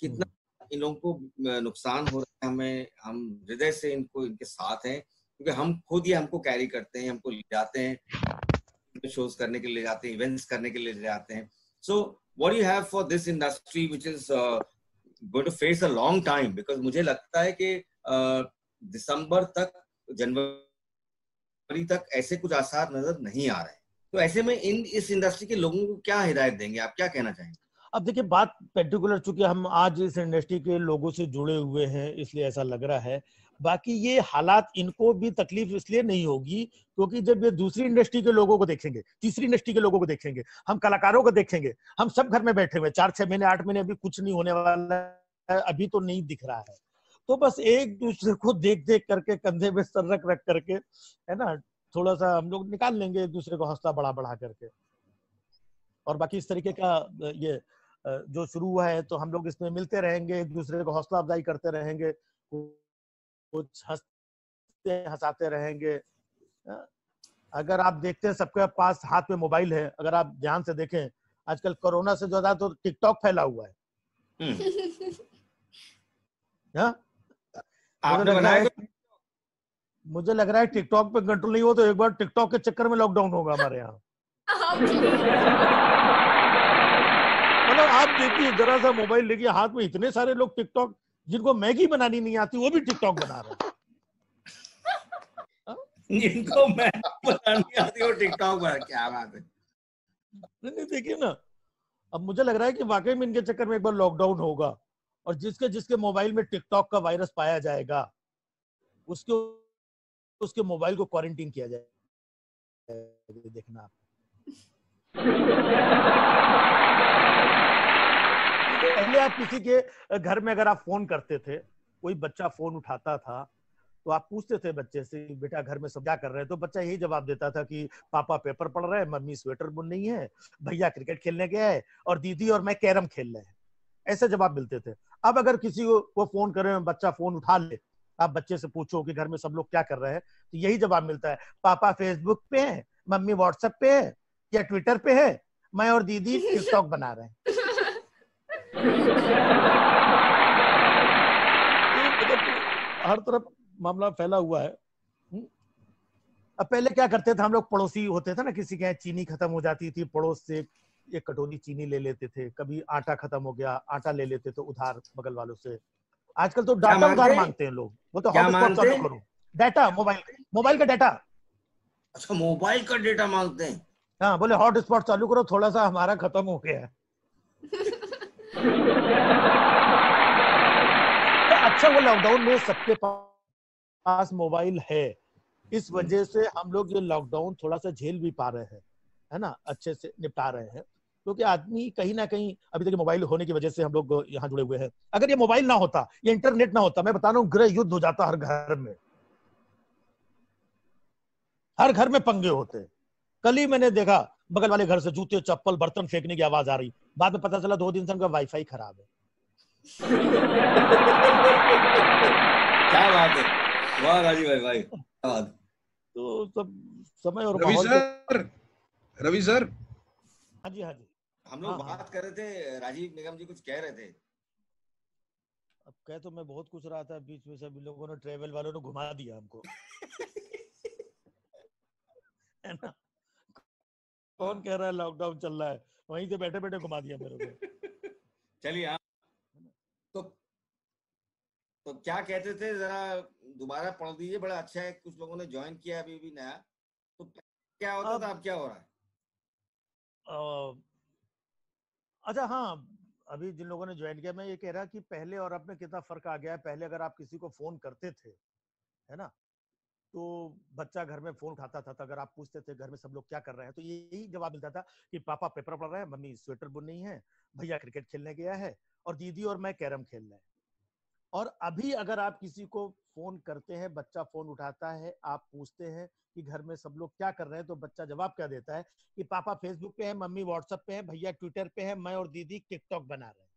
कितना इन लोगों को नुकसान हो रहा है? हम हृदय से इनके साथ हैं, क्योंकि हम खुद ही हमको कैरी करते हैं, हमको ले जाते हैं, शोज करने के लिए जाते हैं, इवेंट्स करने के लिए ले जाते हैं। So what do you have for this industry which is going to face a long time? Because मुझे लगता है कि दिसंबर तक, जनवरी तक ऐसे कुछ आसार नजर नहीं आ रहे हैं, तो ऐसे में इस इंडस्ट्री के लोगों को क्या हिदायत देंगे, आप क्या कहना चाहेंगे? अब देखिए, बात पर्टिकुलर, चूंकि हम आज इस इंडस्ट्री के लोगों से जुड़े हुए हैं इसलिए ऐसा लग रहा है, बाकी ये हालात इनको भी तकलीफ इसलिए नहीं होगी क्योंकि जब ये दूसरी इंडस्ट्री के लोगों को देखेंगे, तीसरी इंडस्ट्री के लोगों को देखेंगे, हम कलाकारों को देखेंगे, हम सब घर में बैठे हुए 4-6 महीने 8 महीने, अभी कुछ नहीं होने वाला है, अभी तो नहीं दिख रहा है, तो बस एक दूसरे को देख देख करके, कंधे पे सर रख रख करके, है ना, थोड़ा सा हम लोग निकाल लेंगे एक दूसरे को हौसला बढ़ा बढ़ा करके। और बाकी इस तरीके का ये जो शुरू हुआ है, तो हम लोग इसमें मिलते रहेंगे, एक दूसरे को हौसला अफजाई करते रहेंगे, कुछ हंसते हंसाते रहेंगे। अगर आप देखते हैं सबके पास हाथ में मोबाइल है, अगर आप ध्यान से देखें, आजकल कोरोना से ज्यादा तो टिकटॉक फैला हुआ है। मुझे लग रहा है टिकटॉक पे कंट्रोल नहीं हो तो एक बार टिकटॉक के चक्कर में लॉकडाउन होगा हमारे यहाँ। मतलब आप देखिए, जरा सा मोबाइल लेके हाथ में, इतने सारे लोग टिकटॉक, जिनको मैगी बनानी नहीं आती वो भी टिकटॉक बना रहे हैं। जिनको मैगी बनानी आती वो टिकटॉक बना, क्या बात है। नहीं, देखिए ना, अब मुझे लग रहा है कि वाकई में इनके चक्कर में एक बार लॉकडाउन होगा, और जिसके जिसके मोबाइल में टिकटॉक का वायरस पाया जाएगा उसके मोबाइल को क्वारंटीन किया जाएगा। देखना आप, पहले आप किसी के घर में अगर आप फोन करते थे, कोई बच्चा फोन उठाता था तो आप पूछते थे बच्चे से बेटा घर में सब क्या कर रहे हैं, तो बच्चा यही जवाब देता था कि पापा पेपर पढ़ रहे हैं, मम्मी स्वेटर बुन रही है, भैया क्रिकेट खेलने गया है और दीदी और मैं कैरम खेल रहे हैं। ऐसे जवाब मिलते थे। अब अगर किसी को फोन करे, बच्चा फोन उठा ले, आप बच्चे से पूछो कि घर में सब लोग क्या कर रहे हैं, तो यही जवाब मिलता है, पापा फेसबुक पे है, मम्मी व्हाट्सएप पे है या ट्विटर पे है, मैं और दीदी टिकटॉक बना रहे हैं। हर तरफ मामला फैला हुआ है। अब पहले क्या करते थे हम लोग, पड़ोसी होते थे ना, किसी के यहाँ चीनी खत्म हो जाती थी, पड़ोस से एक कटोरी चीनी ले लेते थे, कभी आटा खत्म हो गया आटा ले लेते थे उधार बगल वालों से। आजकल तो डाटा उधार मांगते हैं लोग, वो तो हॉटस्पॉट चालू करो, डाटा मोबाइल का डाटा। अच्छा, मोबाइल का डेटा मांगते हैं। हाँ, बोले हॉटस्पॉट चालू करो, थोड़ा सा हमारा खत्म हो गया है। तो अच्छा, वो लॉकडाउन में सबके पास मोबाइल है, इस वजह से हम लोग ये लॉकडाउन थोड़ा सा झेल भी पा रहे हैं, है ना, अच्छे से निपटा रहे हैं, क्योंकि आदमी कहीं ना कहीं, अभी तक मोबाइल होने की वजह से हम लोग यहाँ जुड़े हुए हैं। अगर ये मोबाइल ना होता, ये इंटरनेट ना होता, मैं बता रहा हूँ गृह युद्ध हो जाता हर घर में, हर घर में पंगे होते। कल ही मैंने देखा बगल वाले घर से जूते चप्पल बर्तन फेंकने की आवाज आ रही, बाद में पता चला 2 दिन से उनका वाईफाई खराब है। क्या बात है, वाह राजीव भाई, क्या बात। तो सब समय और रवि माहौल सर, हाँ जी हम लोग बात कर रहे थे, राजीव निगम जी कुछ कह रहे थे। अब कह तो मैं बहुत कुछ रहा था, बीच में सभी लोगों ने, ट्रेवल वालों ने घुमा दिया हमको। है ना, कौन कह रहा है लॉकडाउन चल रहा है, वहीं से बैठे बैठे घुमा दिया मेरे को। चलिए, हाँ, तो क्या कहते थे, जरा दोबारा पढ़ दीजिए, बड़ा अच्छा है। कुछ लोगों ने ज्वाइन किया अभी भी नया, तो क्या होता था, अब क्या हो रहा है? अच्छा, हाँ, अभी जिन लोगों ने ज्वाइन किया, मैं ये कह रहा कि पहले और अब में कितना फर्क आ गया है। पहले अगर आप किसी को फोन करते थे, है ना, तो बच्चा घर में फोन उठाता था, तो अगर आप पूछते थे घर में सब लोग क्या कर रहे हैं, तो यही जवाब मिलता था कि पापा पेपर पढ़ रहे हैं, मम्मी स्वेटर बुन रही है, भैया क्रिकेट खेलने गया है और दीदी और मैं कैरम खेल रहे हैं। और अभी अगर आप किसी को फोन करते हैं, बच्चा फोन उठाता है, आप पूछते हैं कि घर में सब लोग क्या कर रहे हैं, तो बच्चा जवाब क्या देता है कि पापा फेसबुक पे है, मम्मी व्हाट्सएप पे है, भैया ट्विटर पे है, मैं और दीदी टिकटॉक बना रहे हैं।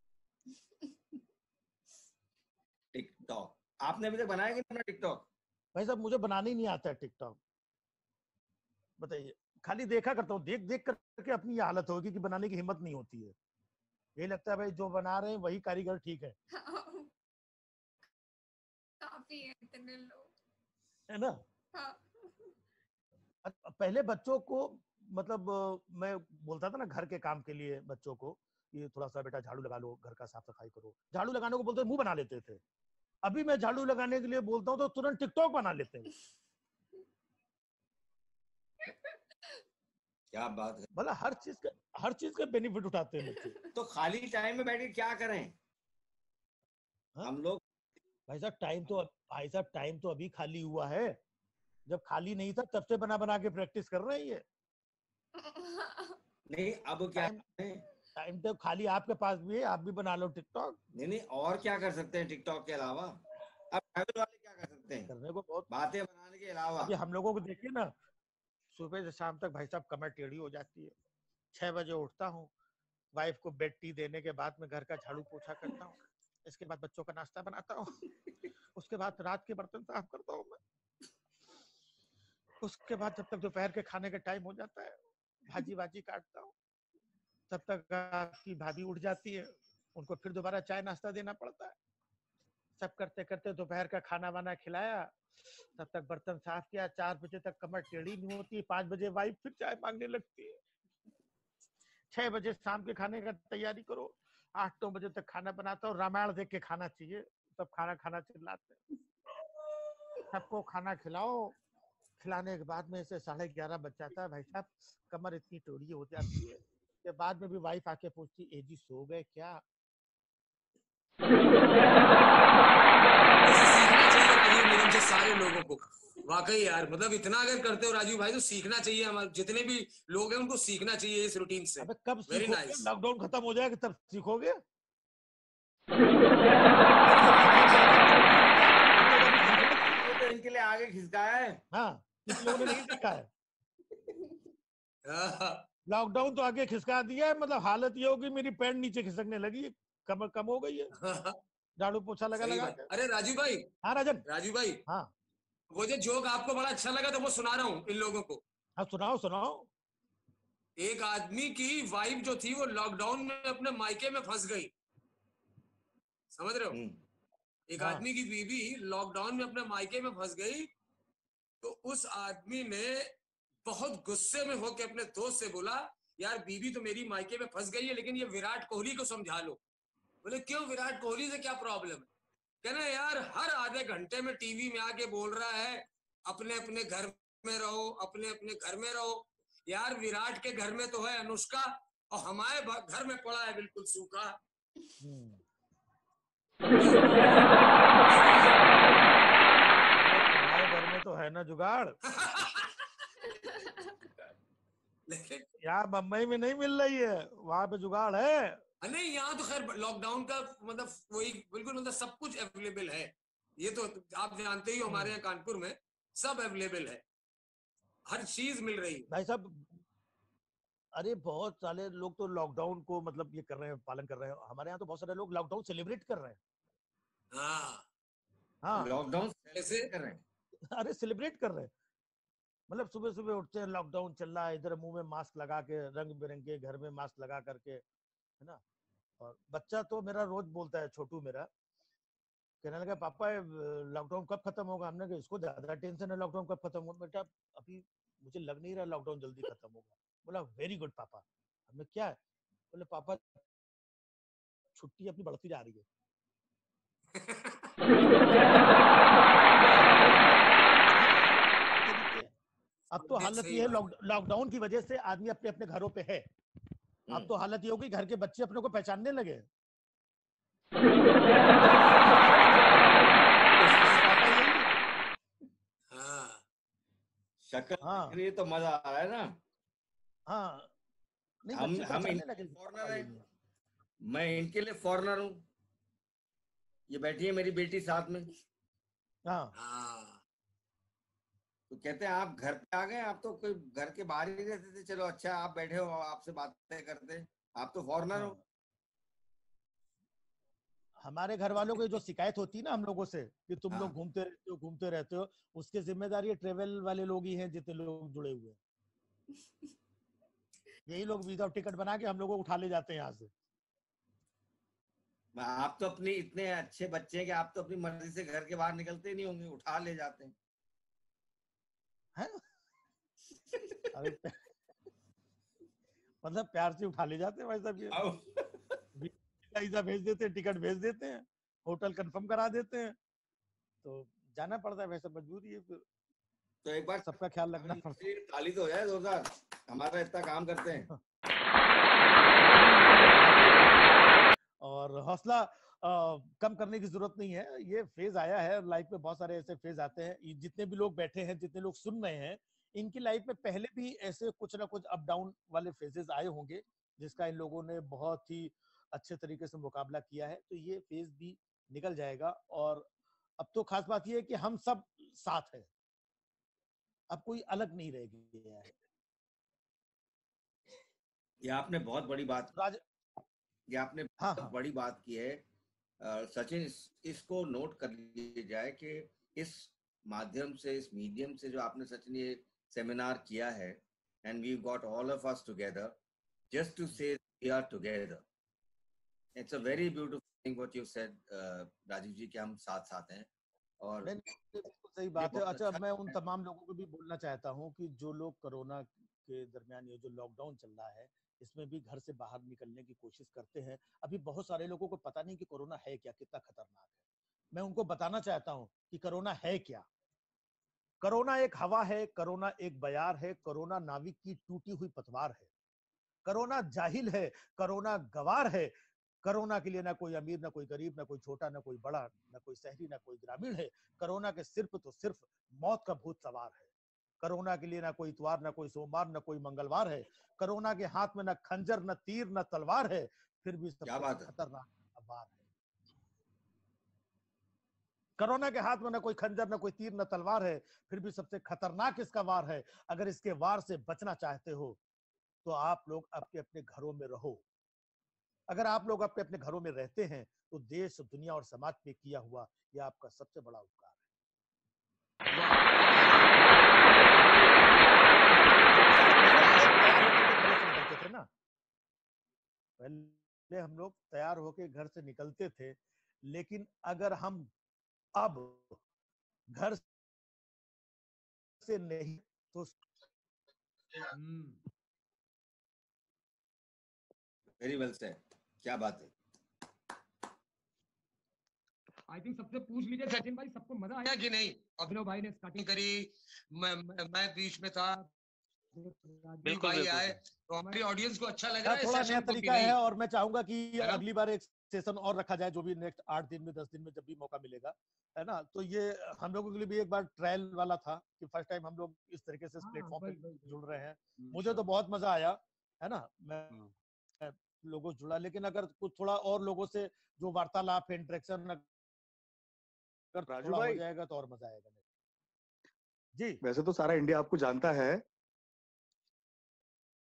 टिकटॉक आपने अभी तक बनाया कि नहीं टिकटॉक? भाई साहब, मुझे बनाने ही नहीं आता है टिकटॉक, बताइए। खाली देखा करता हूँ, देख देख करके अपनी ये हालत होगी कि बनाने की हिम्मत नहीं होती है। यही लगता है भाई जो बना रहे हैं वही कारीगर ठीक है। काफी है इतने लोग, है ना। हाँ। पहले बच्चों को, मतलब मैं बोलता था ना घर के काम के लिए बच्चों को, ये थोड़ा सा बेटा झाड़ू लगा लो, घर का साफ सफाई करो, झाड़ू लगाने को बोलते मुंह बना लेते थे। अभी मैं झाड़ू लगाने के लिए बोलता हूँ तो तुरंत टिकटॉक बना लेते हैं। क्या बात है, भला हर चीज का बेनिफिट उठाते हैं बच्चे। तो खाली टाइम में बैठ के क्या करें हम लोग? भाई साहब टाइम तो अभी खाली हुआ है, जब खाली नहीं था तब से बना बना के प्रैक्टिस कर रहे हैं ये। नहीं, अब क्या टाइम तो खाली आपके पास भी है, आप भी बना लो टिकटॉक। नहीं, और क्या कर सकते हैं टिकटॉक के अलावा? अब ट्रैवल वाले क्या कर सकते हैं करने को? बहुत बातें बनाने के अलावा। अभी हम लोगों को देखिए ना, सुबह से शाम तक भाई साहब कमर टेढ़ी हो जाती है। 6 बजे उठता हूँ, वाइफ को बेड टी देने के बाद में घर का झाड़ू पोछा करता हूँ, इसके बाद बच्चों का नाश्ता बनाता हूँ, उसके बाद रात के बर्तन साफ करता हूँ मैं, उसके बाद जब तक दोपहर के खाने का टाइम हो जाता है भाजी वाजी काटता हूँ, तब तक आपकी भाभी उठ जाती है, उनको फिर दोबारा चाय नाश्ता देना पड़ता है। सब करते करते दोपहर का खाना वाना खिलाया, तब तक बर्तन साफ किया, 4 बजे तक कमर टेढ़ी नहीं होती, 5 बजे वाइफ फिर चाय मांगने लगती है, 6 बजे शाम के खाने का तैयारी करो, 8-9 बजे तक खाना बनाता हूँ, रामायण देख के खाना चाहिए, सब खाना खाना चिल्लाते हैं। सबको खाना खिलाओ, खिलाने के बाद में से 11:30 बज जाता है, भाई साहब कमर इतनी टेढ़ी हो जाती है कि बाद में भी वाइफ आके पूछती ए जी सो गए क्या? राजीव निगम से सारे लोगों को वाकई यार, मतलब इतना अगर करते हो राजीव भाई तो सीखना चाहिए, हमारे जितने भी लोग हैं उनको सीखना चाहिए इस रूटीन से। अबे कब वेरी सीखोगे? नाइस। लॉकडाउन खत्म हो जाएगा तब सीखोगे। इनके हाँ, किसी लोगों ने नहीं देखा है। लॉकडाउन तो आगे खिसका दिया है, मतलब हालत ये होगी मेरी पैंट नीचे खिसकने लगी है, कमर कम हो गई है झाड़ू पोछा लगा सही लगा बात। के। अरे राजू भाई, हाँ राजन। राजू भाई, हाँ वो जो जोक आपको बड़ा अच्छा लगा तो वो सुना रहा हूँ इन लोगों को। हाँ सुनाओ सुनाओ। एक आदमी की वाइफ जो थी वो लॉकडाउन में अपने मायके में फंस गई, समझ रहे हो? एक हाँ आदमी की बीवी लॉकडाउन में अपने मायके में फंस गई, तो उस आदमी ने बहुत गुस्से में होकर अपने दोस्त से बोला, यार बीवी तो मेरी मायके में फंस गई है, लेकिन ये विराट कोहली को समझा लो। बोले क्यों, विराट कोहली से क्या प्रॉब्लम है? कहना यार हर आधे घंटे में टीवी में आके बोल रहा है अपने अपने घर में रहो, अपने अपने घर में रहो। यार विराट के घर में तो है अनुष्का, और हमारे घर में पड़ा है बिल्कुल सूखा। तुम्हारे घर में तो है ना जुगाड़। लेकिन यहाँ बम्बई में नहीं मिल रही है, वहां पे जुगाड़ है। नहीं, यहाँ तो खैर लॉकडाउन का मतलब वही बिल्कुल मतलब सब कुछ अवेलेबल है। ये तो आप जानते ही हो, हमारे यहाँ कानपुर में सब अवेलेबल है, हर चीज मिल रही है भाई साहब। अरे बहुत सारे लोग तो लॉकडाउन को मतलब ये कर रहे हैं, पालन कर रहे हैं। हमारे यहाँ तो बहुत सारे लोग लॉकडाउन सेलिब्रेट कर रहे हैं। हाँ लॉकडाउन कैसे कर रहे हैं? अरे सेलिब्रेट कर रहे हैं, मतलब सुबह सुबह उठते हैं, लॉकडाउन चल रहा है, इधर मुंह में मास्क लगा के, रंग बिरंगे घर में मास्क लगा करके, है ना। और बच्चा तो मेरा रोज बोलता है, छोटू मेरा, कहने लगा पापा लॉकडाउन कब खत्म होगा। हमने कहा इसको ज्यादा टेंशन है लॉकडाउन कब खत्म होगा। बेटा अभी मुझे लग नहीं रहा लॉकडाउन जल्दी खत्म होगा। बोला वेरी गुड पापा। हमने क्या है? बोले पापा छुट्टी अपनी बढ़ती जा रही है। अब तो हालत ये है, लॉकडाउन की वजह से आदमी अपने अपने घरों पे है। अब तो हालत ये होगी घर के बच्चे अपने को पहचानने लगे। शक्ल हाँ ये तो मजा आ रहा है ना। हाँ नहीं, हम बच्चे पहचानने लगे। फॉरनर है, मैं इनके लिए फॉरनर हूँ। ये बैठी है मेरी बेटी साथ में। हाँ तो कहते हैं आप घर पे आ गए, आप तो कोई घर के बाहर ही रहते थे। चलो अच्छा आप बैठे हो, आपसे बातें करते, आप तो फॉरनर हो। हमारे घर वालों को जो शिकायत होती है ना हम लोगों से कि तुम लोग घूमते रहते हो, उसके जिम्मेदारी ट्रेवल वाले लोग ही हैं, जितने लोग जुड़े हुए हैं। यही लोग वीजा टिकट बना के हम लोगों को उठा ले जाते हैं यहाँ से। आप तो अपनी इतने अच्छे बच्चे हैं कि आप तो अपनी मर्जी से घर के बाहर निकलते नहीं होंगे, उठा ले जाते हैं। अरे मतलब प्यार से उठा ले जाते हैं भाई साहब। ये वीजा भेज देते हैं, टिकट भेज देते हैं, होटल कंफर्म करा देते हैं, तो जाना पड़ता है, वैसे मजबूरी है। फिर तो एक बार सबका ख्याल रखना पड़ता है। ताली तो हो जाए जोरदार, हमारा इतना काम करते हैं। और हौसला कम करने की जरूरत नहीं है। ये फेज आया है लाइफ में, बहुत सारे ऐसे फेज आते हैं। जितने भी लोग बैठे हैं, जितने लोग सुन रहे हैं, इनकी लाइफ में पहले भी ऐसे कुछ ना कुछ अप डाउन वाले फेजेस आए होंगे, जिसका इन लोगों ने बहुत ही अच्छे तरीके से मुकाबला किया है। तो ये फेज भी निकल जाएगा। और अब तो खास बात ये है कि हम सब साथ हैं, अब कोई अलग नहीं रह गया है। ये आपने बहुत बड़ी बात, ये आपने बहुत बड़ी बात की है सचिन। इसको नोट कर लीजिए जाए कि इस माध्यम से, इस मीडियम से जो आपने सचिन ये सेमिनार किया है, and we got all of us together just to say we are together. It's a very beautiful thing what you said Rajiv ji, कि हम साथ साथ हैं। और सही बात है। अच्छा, मैं उन तमाम लोगों को भी बोलना चाहता हूँ कि जो लोग कोरोना के दरमियान ये जो लॉकडाउन चल रहा है, इसमें भी घर से बाहर निकलने की कोशिश करते हैं। अभी बहुत सारे लोगों को पता नहीं कि कोरोना है क्या, कितना खतरनाक है। मैं उनको बताना चाहता हूँ कि कोरोना है क्या। कोरोना एक हवा है, कोरोना एक बयार है, कोरोना नाविक की टूटी हुई पतवार है, कोरोना जाहिल है, कोरोना गवार है। कोरोना के लिए ना कोई अमीर, ना कोई गरीब, ना कोई छोटा, ना कोई बड़ा, ना कोई शहरी, ना कोई ग्रामीण है। कोरोना के सिर पे तो सिर्फ मौत का भूत सवार है। कोरोना के लिए ना कोई इतवार, ना कोई सोमवार, ना कोई मंगलवार है। कोरोना के हाथ में ना खंजर, ना तीर, ना तलवार है, फिर भी सबसे खतरनाक वार है। कोरोना के हाथ में ना कोई खंजर, ना कोई तीर, ना तलवार है, फिर भी सबसे खतरनाक इसका वार है। अगर इसके वार से बचना चाहते हो तो आप लोग अपने अपने घरों में रहो। अगर आप लोग अपने अपने घरों में रहते हैं तो देश, दुनिया और समाज पे किया हुआ यह आपका सबसे बड़ा उपकार है। ना पहले हम लोग तैयार होके घर से निकलते थे, लेकिन अगर हम अब घर से नहीं तो वेरी वेल सेड, क्या बात है। आई थिंक सबसे पूछ लीजिए सचिन भाई, सबको मजा आया कि नहीं? अभिनव भाई ने स्टार्टिंग करी, मैं बीच में था, राजीव भाई आए, तो हमारी ऑडियंस को अच्छा लग रहा है। थोड़ा नया तरीका है और मैं चाहूंगा कि अगली बार एक सेशन और रखा जाए, जो भी नेक्स्ट 8 दिन में 10 दिन में जब भी मौका मिलेगा, है ना। तो ये हम लोगों के लिए भी एक बार ट्रायल वाला था कि फर्स्ट टाइम हम लोग इस तरीके से इस प्लेटफॉर्म पे जुड़ रहे हैं। मुझे तो बहुत मजा आया, है ना। मैं लोगों से जुड़ा, लेकिन अगर कुछ थोड़ा और लोगों से जो वार्तालाप, इंटरेक्शन अगर राजू थोड़ा भाई हो जाएगा तो और मजा आएगा जी। वैसे तो सारा इंडिया आपको जानता है,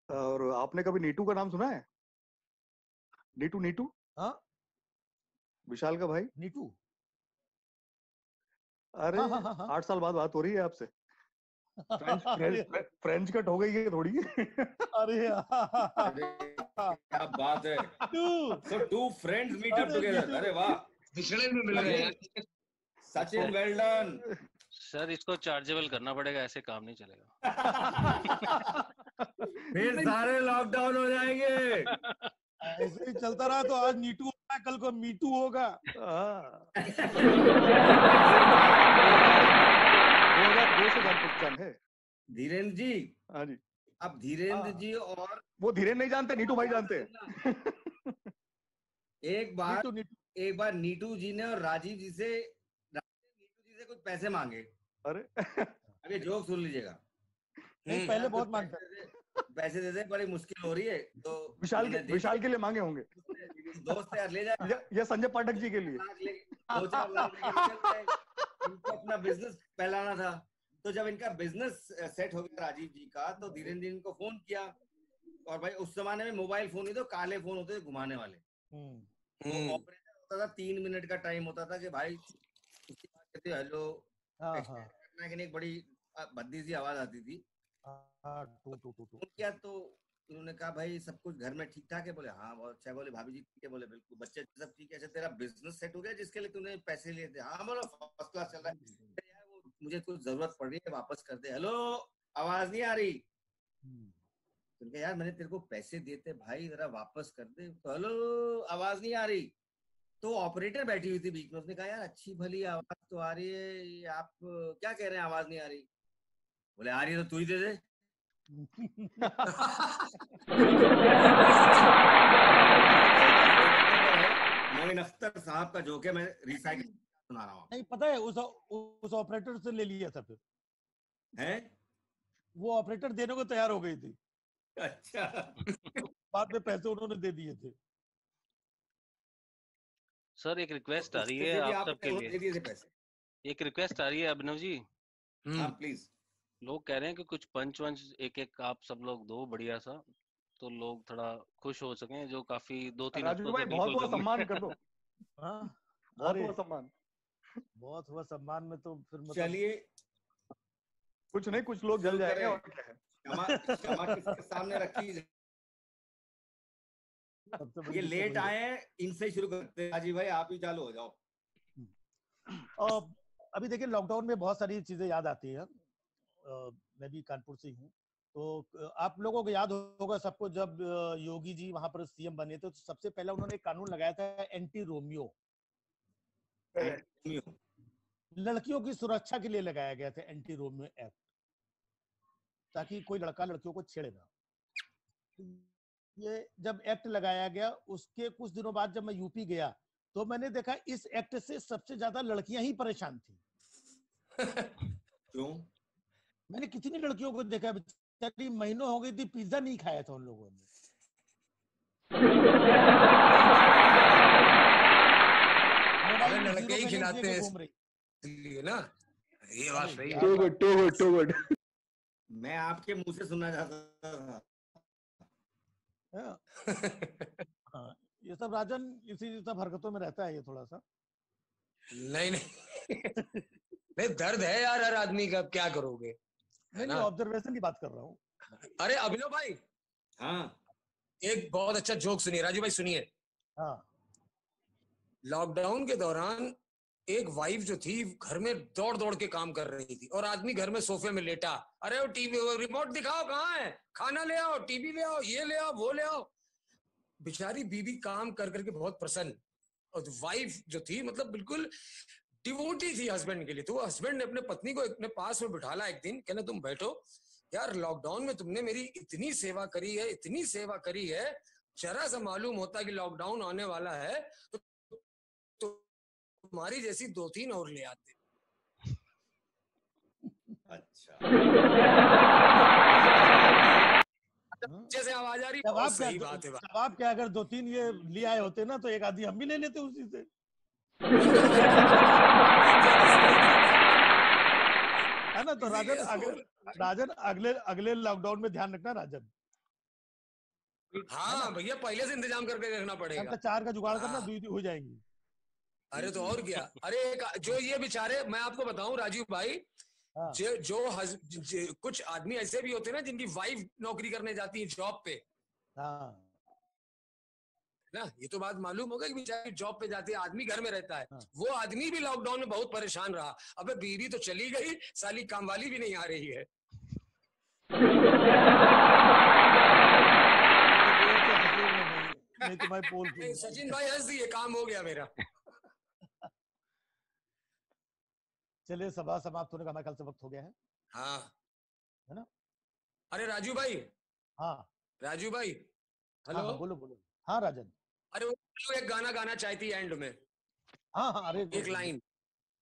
और आपने कभी नीटू का नाम सुना है? नीटू हाँ, विशाल का भाई नीटू। अरे हाँ। 8 साल बाद बात हो रही है आपसे। फ्रेंच कट हो गई है थोड़ी। अरे क्या बात है। So 2 friends meet up together. अरे वाह, पिछड़े में मिल रहे हैं। Sachin well done. सर इसको चार्जेबल करना पड़ेगा, ऐसे काम नहीं चलेगा। फिर सारे लॉकडाउन हो जाएंगे। ऐसे ही चलता रहा तो आज नीटू होगा, कल को मीटू होगा। 2002 से जान पहचान है। धीरेन्द्र जी। हाँ जी। अब धीरेन्द्र जी और वो धीरेन्द्र नहीं जानते, नीटू भाई जानते हैं। एक बार नीटू जी ने और राजीव जी से कुछ पैसे मांगे। अरे अभी जोक सुन लीजिएगा। नहीं, पहले बहुत मांगते पैसे देते, बड़ी मुश्किल हो रही है, तो विशाल के लिए मांगे होंगे। दोस्त यार ले जाए, या संजय पाठक जी के लिए 2-4 लाख इनको अपना बिजनेस फैलाना था। तो जब इनका बिजनेस सेट हो गया राजीव जी का, तो धीरेन्द्र जी इनको फोन किया। और भाई उस जमाने में मोबाइल फोन नहीं, तो काले फोन होते थे घुमाने वाले। तो ऑपरेटर होता था, 3 मिनट का टाइम होता था कि भाई उसकी बात कहते हेलो, एक बड़ी भद्दी सी आवाज आती थी। क्या तो उन्होंने कहा भाई सब कुछ घर में ठीक ठाक है? बोले हाँ बहुत अच्छा। बोले भाभी जी ठीक है? बोले बिल्कुल। बच्चे सब ठीक है? अच्छा तेरा बिजनेस सेट हो गया जिसके लिए तूने पैसे लिए थे? हाँ। बोलो फर्स्ट क्लास चल रहा है यार, वो मुझे कुछ जरूरत पड़ रही है, वापस कर दे। हेलो, आवाज नहीं आ रही। तो यार मैंने तेरे को पैसे दिए थे भाई, जरा वापस कर दे। तो हेलो, आवाज नहीं आ रही। तो ऑपरेटर बैठी हुई थी बीच में, उसने कहा यार अच्छी भली आवाज तो आ रही है, आप क्या कह रहे हैं आवाज नहीं आ रही? बोले आ रही है तो तू ही दे दे। मोइन अख्तर साहब का जोक है, मैं रिसाइकल सुना रहा हूँ। नहीं पता है, उस ऑपरेटर से ले लिया था। फिर है वो ऑपरेटर देने को तैयार हो गई थी। अच्छा। बाद में पैसे उन्होंने दे दिए थे। सर एक रिक्वेस्ट आ रही है आप सबके लिए। एक रिक्वेस्ट आ रही है अभिनव जी। हाँ प्लीज। लोग कह रहे हैं कि कुछ पंच वंच एक आप सब लोग दो बढ़िया सा, तो लोग थोड़ा खुश हो सकें, जो काफी 2-3 हफ्तों से बहुत बहुत सम्मान कर दो। बहुत हुआ सम्मान में तो फिर मतलब चलिए कुछ नहीं, कुछ लोग जल जाएंगे और क्या है। क्षमा किसके सामने रखी? ये लेट आए, इनसे शुरू करते हैं। हाजी भाई आप ही चालू हो जाओ। अभी देखिए लॉकडाउन में बहुत सारी चीजें याद आती है। मैं भी कानपुर से हूँ, तो आप लोगों को याद होगा सबको, जब योगी जी वहां पर सीएम बने थे तो सबसे पहले उन्होंने एक कानून लगाया था, एंटी रोमियो। लड़कियों की सुरक्षा के लिए लगाया गया था एंटी रोमियो एक्ट, ताकि कोई लड़का लड़कियों को छेड़े ना। ये जब एक्ट लगाया गया, उसके कुछ दिनों बाद जब मैं यूपी गया तो मैंने देखा इस एक्ट से सबसे ज्यादा लड़कियां ही परेशान थी। क्यों? मैंने कितनी लड़कियों को देखा, बेचारी महीनों हो गई थी, पिज्जा नहीं खाया था उन लोगों ने। लड़के ही खिलाते हैं। इसलिए ना, ये बात सही है। Too good too good too good. मैं आपके मुंह से सुनना चाहता था। हाँ, ये सब राजन इसी सब हरकतों में रहता है ये थोड़ा सा। नहीं नहीं नहीं, दर्द है यार हर आदमी का, क्या करोगे। नहीं, ऑब्जर्वेशन की बात कर रहा हूँ। अरे अभिनव भाई, हाँ, एक बहुत अच्छा जोक सुनिए। राजू भाई सुनिए। हाँ। लॉकडाउन के दौरान एक वाइफ जो थी घर में दौड़ दौड़ के काम कर रही थी और आदमी घर में सोफे में लेटा, अरे वो टीवी रिमोट दिखाओ कहाँ है, खाना ले आओ, टीवी ले आओ, ये ले आओ, वो ले आओ। बेचारी बीवी काम कर करके बहुत प्रसन्न, और वाइफ जो थी मतलब बिल्कुल डिवोटी थी हस्बैंड के लिए। तो हस्बैंड ने अपने पत्नी को अपने पास में बिठाला एक दिन, कहना तुम बैठो यार, लॉकडाउन में तुमने मेरी इतनी सेवा करी है, इतनी सेवा करी है, जरा सा मालूम होता कि लॉकडाउन आने वाला है तो तुम्हारी जैसी 2-3 और ले आते। अच्छा, जैसे आवाज आ रही है, जवाब सही क्या, बात है। जवाब क्या, अगर 2-3 ये ले आए होते ना तो एक आदमी हम भी ले लेते उसी से। है ना। तो राजन अगले लॉकडाउन में ध्यान रखना राजन। हाँ भैया, पहले से इंतजाम करके रखना पड़ेगा। 4 का जुगाड़ करना, 2 हो जाएंगी। अरे तो और क्या। अरे जो ये बेचारे, मैं आपको बताऊं राजीव भाई, जो कुछ आदमी ऐसे भी होते हैं ना जिनकी वाइफ नौकरी करने जाती है जॉब पे। हाँ ना, ये तो बात मालूम होगा कि बेचारी जॉब पे जाती है, आदमी घर में रहता है। वो आदमी भी लॉकडाउन में बहुत परेशान रहा। अबे बीवी तो चली गई, साली काम वाली भी नहीं आ रही है। सचिन भाई हंस दिए, काम हो गया मेरा। चलिए, सभा समाप्त होने का हमारे ख्याल से वक्त हो गया है। हाँ, है ना। अरे राजू भाई। हाँ राजू भाई, हेलो। हाँ, बोलो बोलो। हाँ राजन। अरे वो एक गाना गाना चाहती है एंड में। हाँ हाँ, अरे एक लाइन।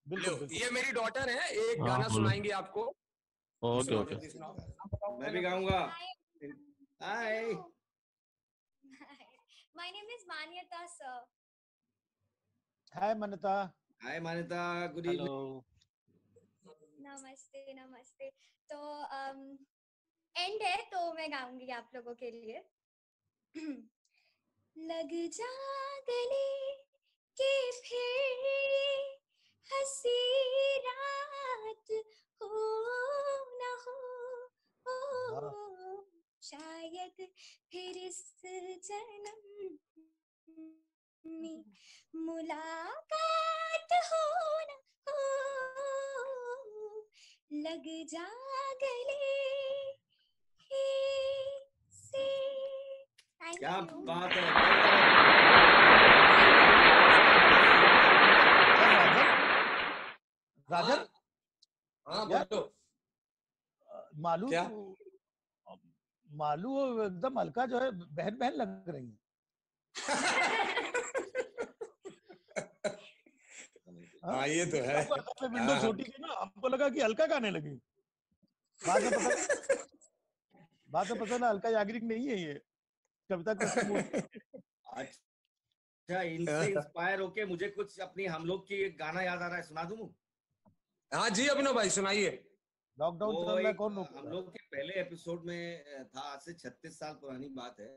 बिल्कुल। ये मेरी डॉटर है, एक गाना सुनाएंगे आपको। ओके ओके, मैं भी गाऊंगा। हाय, My name is Manyata, sir. हाय मान्यता। हाय मान्यता, गुड इवनिंग। नमस्ते नमस्ते। तो एंड है तो मैं गाऊंगी आप लोगों के लिए। लग जा गले के फिर हंसी रात हो न हो, शायद फिर इस जन्म में मुलाकात हो न हो, लग जा गले से। क्या बात है। राजन। हाँ बोलो। मालू क्या? मालू एकदम हल्का जो है बहन बहन लग रही है। हाँ ये तो है। विंडो छोटी थी ना, हमको लगा कि हल्का गाने लगी। बाद में पता ना हल्का याग्रिक नहीं है ये, कविता कृष्ण। अच्छा, इनसे इंस्पायर होके मुझे कुछ अपनी हम लोग की एक गाना याद आ रहा है, सुना दूं? हाँ जी अभिनव भाई सुनाइए। लॉकडाउन चल रहा है, कौन हम लोग के पहले एपिसोड में था, आज से 36 साल पुरानी बात है।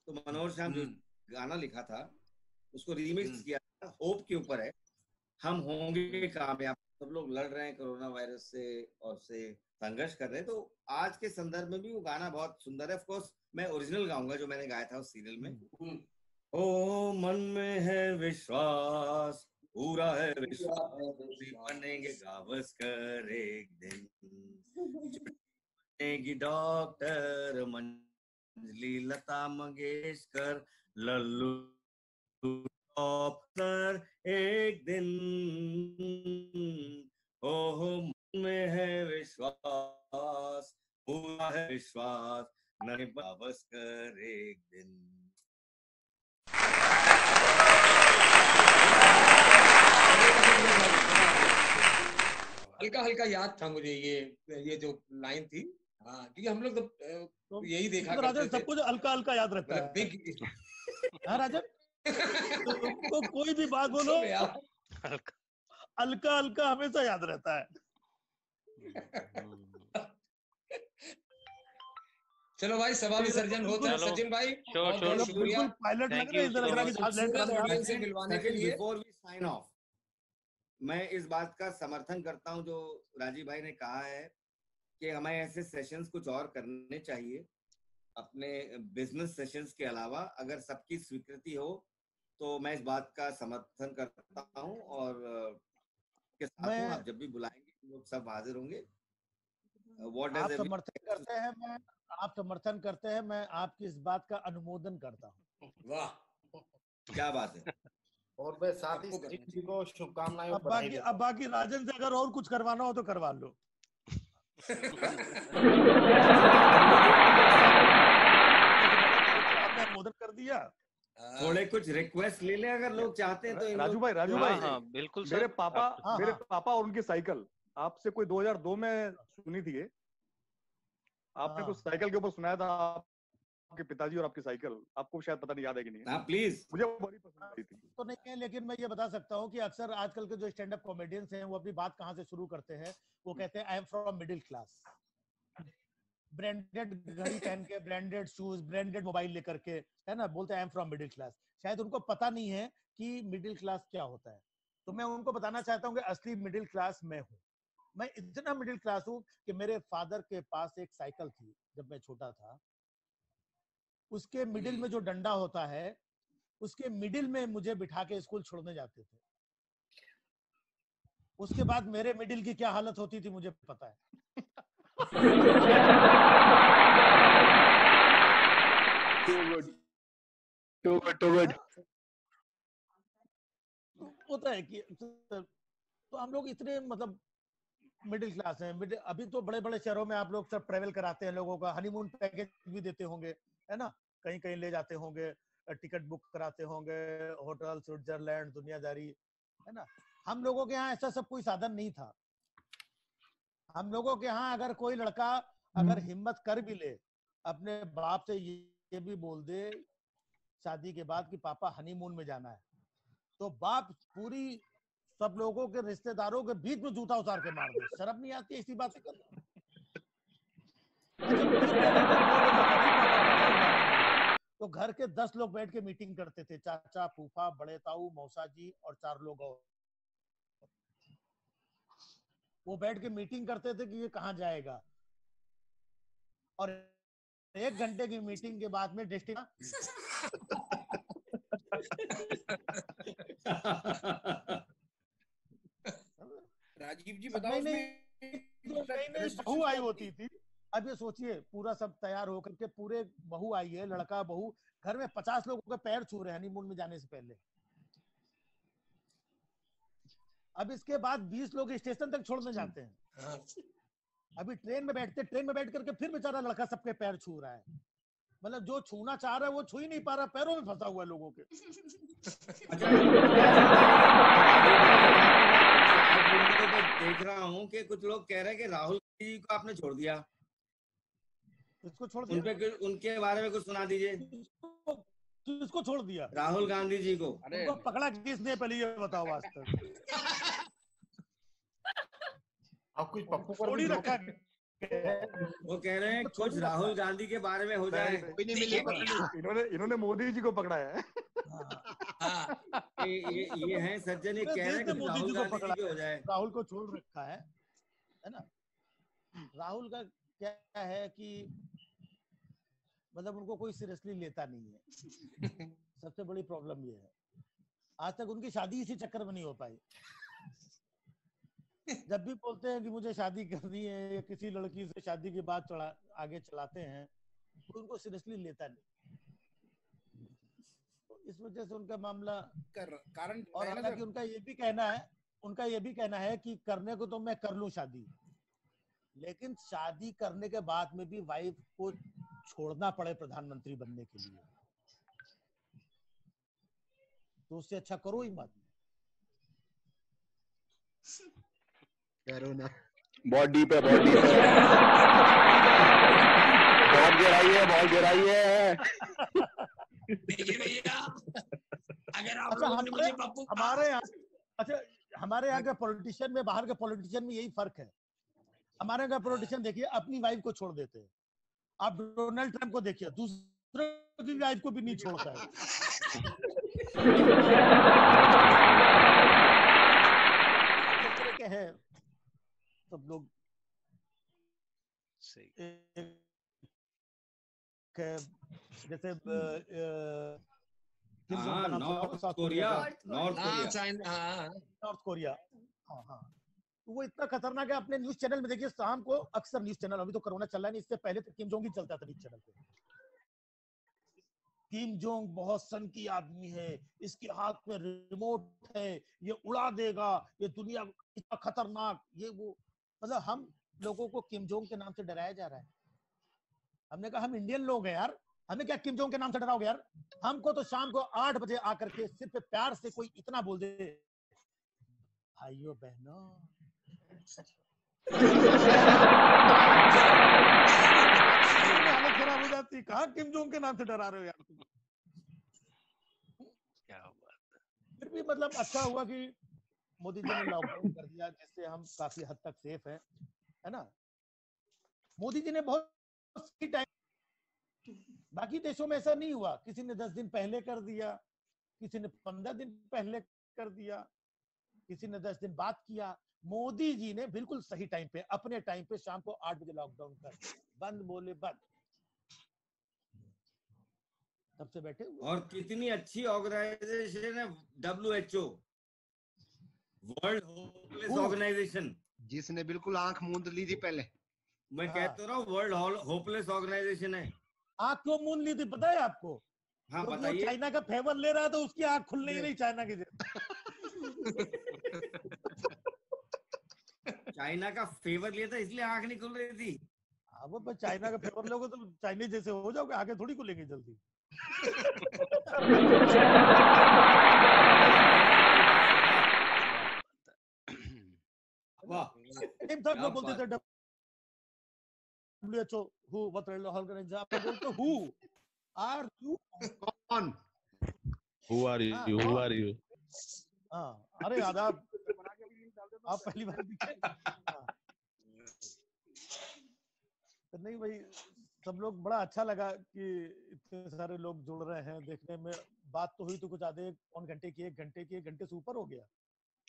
तो मनोहर श्याम जो गाना लिखा था उसको रीमिक्स किया था, होप के ऊपर है। हम होंगे कामयाब, सब लोग लड़ रहे हैं कोरोना वायरस से और से संघर्ष कर रहे हैं। तो आज के संदर्भ में भी वो गाना बहुत सुंदर है। ऑफ कोर्स मैं ओरिजिनल गाऊंगा जो मैंने गाया था उस सीरियल में। ओ मन में है विश्वास, पूरा है विश्वास, बनेंगे गावस्कर एक दिन, बनेगी डॉक्टर मंजली लता मंगेशकर, लल्लू डॉक्टर एक दिन। ओहो मन में है विश्वास, पूरा है विश्वास, नहीं गावस्कर एक दिन। हल्का हल्का याद था मुझे ये जो लाइन थी। हाँ, क्योंकि हम लोग तो यही देखा करते थे। सब कुछ हल्का हल्का याद रखता है। हाँ राजन, तो कोई भी बात बोलो हल्का हल्का हमेशा याद रहता है। चलो भाई, सभा विसर्जन होता है। सचिन भाई बहुत बहुत शुक्रिया, बिल्कुल पायलट लग रहे हैं, इधर लग रहा है कि जहाज लैंड कराने आ रहे से मिलवाने के लिए। बिफोर वी साइन ऑफ, मैं इस बात का समर्थन करता हूं जो राजीव भाई ने कहा है कि हमें ऐसे सेशंस कुछ और करने चाहिए अपने बिजनेस सेशंस के अलावा। अगर सबकी स्वीकृति हो तो मैं इस बात का समर्थन करता हूं और के साथ हूं। आप जब भी बुलाएंगे लोग सब हाजिर होंगे। आप समर्थन करते हैं, आप समर्थन करते हैं, मैं आपकी इस बात का अनुमोदन करता हूँ। वाह, क्या बात है। और मैं साथ ही सचिन जी को शुभकामनाएं। अब बाकी राजन से अगर और कुछ करवाना हो तो करवा लो। आपने अनुमोदन कर दिया। थोड़े कुछ रिक्वेस्ट ले लें अगर लोग चाहते हैं तो। राजू भाई बिल्कुल मेरे पापा और उनकी साइकिल आपसे कोई 2002 में सुनी थी। आपने कुछ साइकिल के ऊपर सुनाया था, आपके पिताजी और आपकी साइकिल, आपको शायद पता नहीं याद है कि नहीं। हाँ प्लीज, मुझे बड़ी पसंद आई थी। तो नहीं है, लेकिन मैं ये बता सकता हूँ कि अक्सर आजकल के जो स्टैंड अप कॉमेडियंस हैं वो अपनी बात कहाँ से शुरू करते हैं, वो कहते हैं I am from middle class. Branded घड़ी पहन के, ब्रांडेड शूज, ब्रांडेड मोबाइल लेकर के, है ना, बोलते हैं I am from middle class. शायद उनको पता नहीं है कि मिडिल क्लास क्या होता है। तो मैं उनको बताना चाहता हूँ कि असली मिडिल क्लास मैं हूँ। मैं इतना मिडिल क्लास हूँ कि मेरे फादर के पास एक साइकिल थी जब मैं छोटा था। उसके मिडिल में जो डंडा होता है, उसके मिडिल में मुझे बिठा के स्कूल छोड़ने जाते थे। उसके बाद मेरे मिडिल की क्या हालत होती थी मुझे पता है। Too good. होता है कि तो हम लोग इतने मतलब मिडिल क्लास हैं। अभी तो बड़े बड़े शहरों में आप लोग सब ट्रेवल कराते हैं लोगों का, हनीमून पैकेज भी देते होंगे, है ना, कहीं कहीं ले जाते होंगे, टिकट बुक कराते होंगे, होटल, स्विट्जरलैंड, दुनियादारी, है ना। हम लोगों के यहाँ ऐसा सब कोई साधन नहीं था। हम लोगों के यहाँ अगर कोई लड़का अगर हिम्मत कर भी ले, अपने बाप से ये भी बोल दे शादी के बाद कि पापा हनीमून में जाना है, तो बाप पूरी सब लोगों के रिश्तेदारों के बीच में जूता उतार के मार दे। शर्म नहीं आती ऐसी बातें करना। तो घर के 10 लोग बैठ के मीटिंग करते थे, चाचा, फूफा, बड़े ताऊ, मौसा जी और 4 लोग और। वो बैठ के मीटिंग करते थे कि ये कहाँ जाएगा, और 1 घंटे की मीटिंग के बाद में राजीव जी बताओ, बहू आई होती थी। अब ये सोचिए, पूरा सब तैयार होकर के, पूरे बहू आई है, लड़का बहू, घर में 50 लोगों के पैर छू रहे हैं हनीमून में जाने से पहले। अब इसके बाद 20 लोग स्टेशन तक छोड़ने जाते हैं। अभी ट्रेन में बैठते, ट्रेन में बैठ करके फिर बेचारा लड़का सबके पैर छू रहा है। मतलब जो छूना चाह रहा है वो छू ही नहीं पा रहा, पैरों में फंसा हुआ है लोगों के। देख रहा हूँ कि कुछ लोग कह रहे हैं कि राहुल जी को आपने छोड़ दिया। किसको छोड़ दिया? उनके बारे में कुछ सुना दीजिए। किसको छोड़ दिया? राहुल गांधी जी को। उनको पकड़ा किसने, पहले ये बताओ वास्तव। अब कुछ पप्पू पर थोड़ी रखा। वो कह रहे हैं कुछ राहुल गांधी के बारे में हो जाए। इन्होंने मोदी जी को पकड़ा है। ये हैं सज्जन, ये कह रहे हैं कि राहुल गांधी जी को हो जाए। राहुल को छोड़ रखा है ना। राहुल का क्या है कि मतलब उनको कोई सीरियसली लेता नहीं है। सबसे बड़ी प्रॉब्लम ये है, आज तक उनकी शादी इसी चक्कर में नहीं हो पाई। जब भी बोलते हैं कि मुझे शादी करनी है या किसी लड़की से शादी की बात आगे चलाते हैं, तो उनको सीरियसली लेता नहीं। तो इस वजह से उनका मामला कारण, और हालांकि उनका ये भी कहना है कि करने को तो मैं कर लूं शादी, लेकिन शादी करने के बाद में भी वाइफ को छोड़ना पड़े प्रधानमंत्री बनने के लिए, तो उससे अच्छा करो ही मत। करो ना। बहुत डीप है, बहुत डीप है, बहुत गहराई है। देखिए भैया, अगर आप लोगों ने मुझे पप्पू, हमारे यहाँ, अच्छा हमारे यहाँ के पॉलिटिशियन में बाहर के पॉलिटिशियन में यही फर्क है। हमारे यहाँ का पॉलिटिशियन देखिए अपनी वाइफ को छोड़ देते हैं, आप डोनाल्ड ट्रंप को देखिए दूसरे की वाइफ को भी नहीं छोड़ता है। है सब लोग जैसे नॉर्थ कोरिया। हाँ हाँ, तो वो इतना खतरनाक है। अपने न्यूज चैनल में देखिए शाम को अक्सर न्यूज चैनल, अभी तो कोरोना चल रहा है नहीं, इससे पहले तो किम जोंग ही चलता था न्यूज चैनल पे। किम जोंग बहुत सन की आदमी है, इसके हाथ में रिमोट है, ये उड़ा देगा, ये दुनिया इतना खतरनाक, ये वो। मतलब हम लोगों को किम जोंग के नाम से डराया जा रहा है। हमने कहा हम इंडियन लोग हैं यार, हमें क्या किम जोंग के नाम से डराओगे यार। हमको तो शाम को 8 बजे आकर के सिर्फ प्यार से कोई इतना बोल दे, भाइयों बहनों हालत खराब हो जाती। कहाँ किम जोंग के नाम से डरा रहे हो यार तुम। क्या बात है। फिर भी मतलब अच्छा हुआ कि मोदी जी ने लॉकडाउन कर दिया, जिससे हम काफी हद तक सेफ है ना। मोदी जी ने बहुत सही टाइम, बाकी देशों में ऐसा नहीं हुआ, किसी ने 10 दिन पहले कर दिया, किसी ने 15 दिन पहले कर दिया, किसी ने 10 दिन बाद किया। मोदी जी ने बिल्कुल सही टाइम पे, अपने टाइम पे शाम को 8 बजे लॉकडाउन कर, बंद बोले बंद, तब से बैठे हुए। और कितनी अच्छी ऑर्गेनाइजेशन है WHO, वर्ल्ड होपलेस ऑर्गेनाइजेशन, जिसने बिल्कुल आंख मूंद ली थी पहले। मैं कहता रहा हूँ वर्ल्ड होपलेस ऑर्गेनाइजेशन है। आंख क्यों मूंद ली थी पता है आपको? हाँ तो बताइए। चाइना का फेवर ले रहा है तो उसकी आंख खुलने ही नहीं चाइना की। चाइना का फेवर लिया था इसलिए आंख नहीं खुल रही थी। अब चाइना का फेवर लोगे तो चाइनीज जैसे हो जाओगे, आगे थोड़ी खुलेंगे जल्दी। वाह, तक लोग बोलते थे WHO, who, what organization, आप बोलते who are you, कौन, who are you, who are you। हाँ, अरे आदाब, आप पहली बार दिखे। तो नहीं भाई, सब लोग बड़ा अच्छा लगा कि इतने सारे लोग जुड़ रहे हैं देखने में। बात तो हुई तो कुछ आधे पौन घंटे की, 1 घंटे की, 1 घंटे से ऊपर हो गया।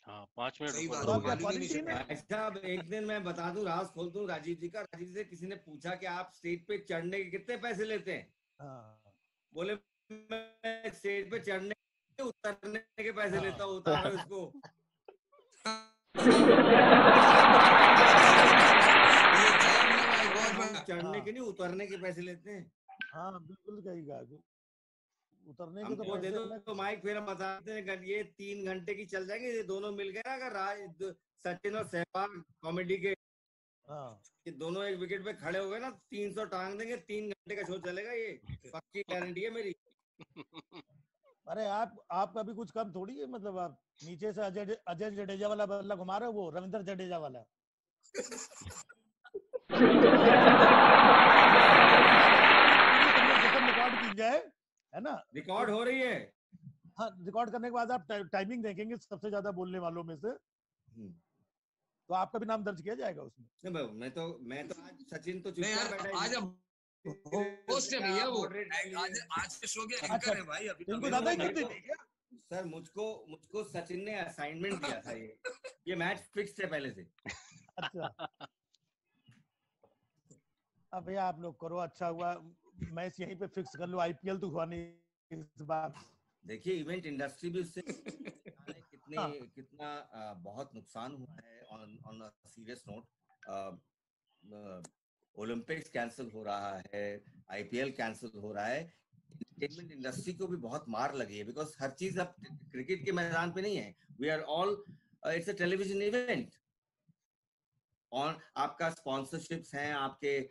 हाँ 5 मिनट सही ऊपर बात हो है, गया। मालूम ही नहीं चला। भाई साहब एक दिन मैं बता दूं, राज खोल दूं राजीव जी का। राजीव जी से किसी ने पूछा कि आप स्टेज पे चढ़ने के कितने पैसे लेते हैं? बोले मैं स्टेज पे चढ़ने के, उतरने के पैसे लेता हूँ। उतारो इसको। चढ़ने के नहीं, उतरने के पैसे लेते हैं। हाँ बिल्कुल सही कहा, उतरने के तो हमको दे पैसे दो तो माइक, फिर हम बताते हैं ये 3 घंटे की चल जाएंगे। ये दोनों मिल गए ना, अगर सचिन और सहवाग कॉमेडी के, ये दोनों एक विकेट पे खड़े हो गए ना, 300 टांग देंगे, 3 घंटे का शो चलेगा। ये पक्की गारंटी है मेरी। अरे आपका भी कुछ कम थोड़ी है। मतलब आप नीचे से अजय जडेजा वाला बल्ला घुमा रहे हो, वो रविंद्र जडेजा वाला। रिकॉर्ड की जाए, है ना? रिकॉर्ड हो रही है। हाँ, रिकॉर्ड करने के बाद आप टाइमिंग देखेंगे सबसे ज्यादा बोलने वालों में से, तो आपका भी नाम दर्ज किया जाएगा उसमें। मैं तो आज सचिन तो चुपचाप बैठा है। आज होस्ट है भैया वो, आज के शो के एंकर है भाई। अभी इनको ज्यादा ही करते नहीं क्या? सर मुझको सचिन ने असाइनमेंट दिया था। ये मैच फिक्स है पहले से। अच्छा, अब भैया आप लोग करो, अच्छा हुआ मैच यहीं पे फिक्स कर लो। IPL तो हुआ नहीं इस बार। देखिए इवेंट इंडस्ट्री भी उससे कितना बहुत नुकसान हुआ है। On a serious note, Olympics cancel हो रहा है, IPL कैंसिल हो रहा है। एंटरटेनमेंट इंडस्ट्री को भी बहुत मार लगी है, बिकॉज हर चीज अब क्रिकेट के मैदान पे नहीं है। We are all, it's a television event. On आपका स्पॉन्सरशिप्स हैं, आपके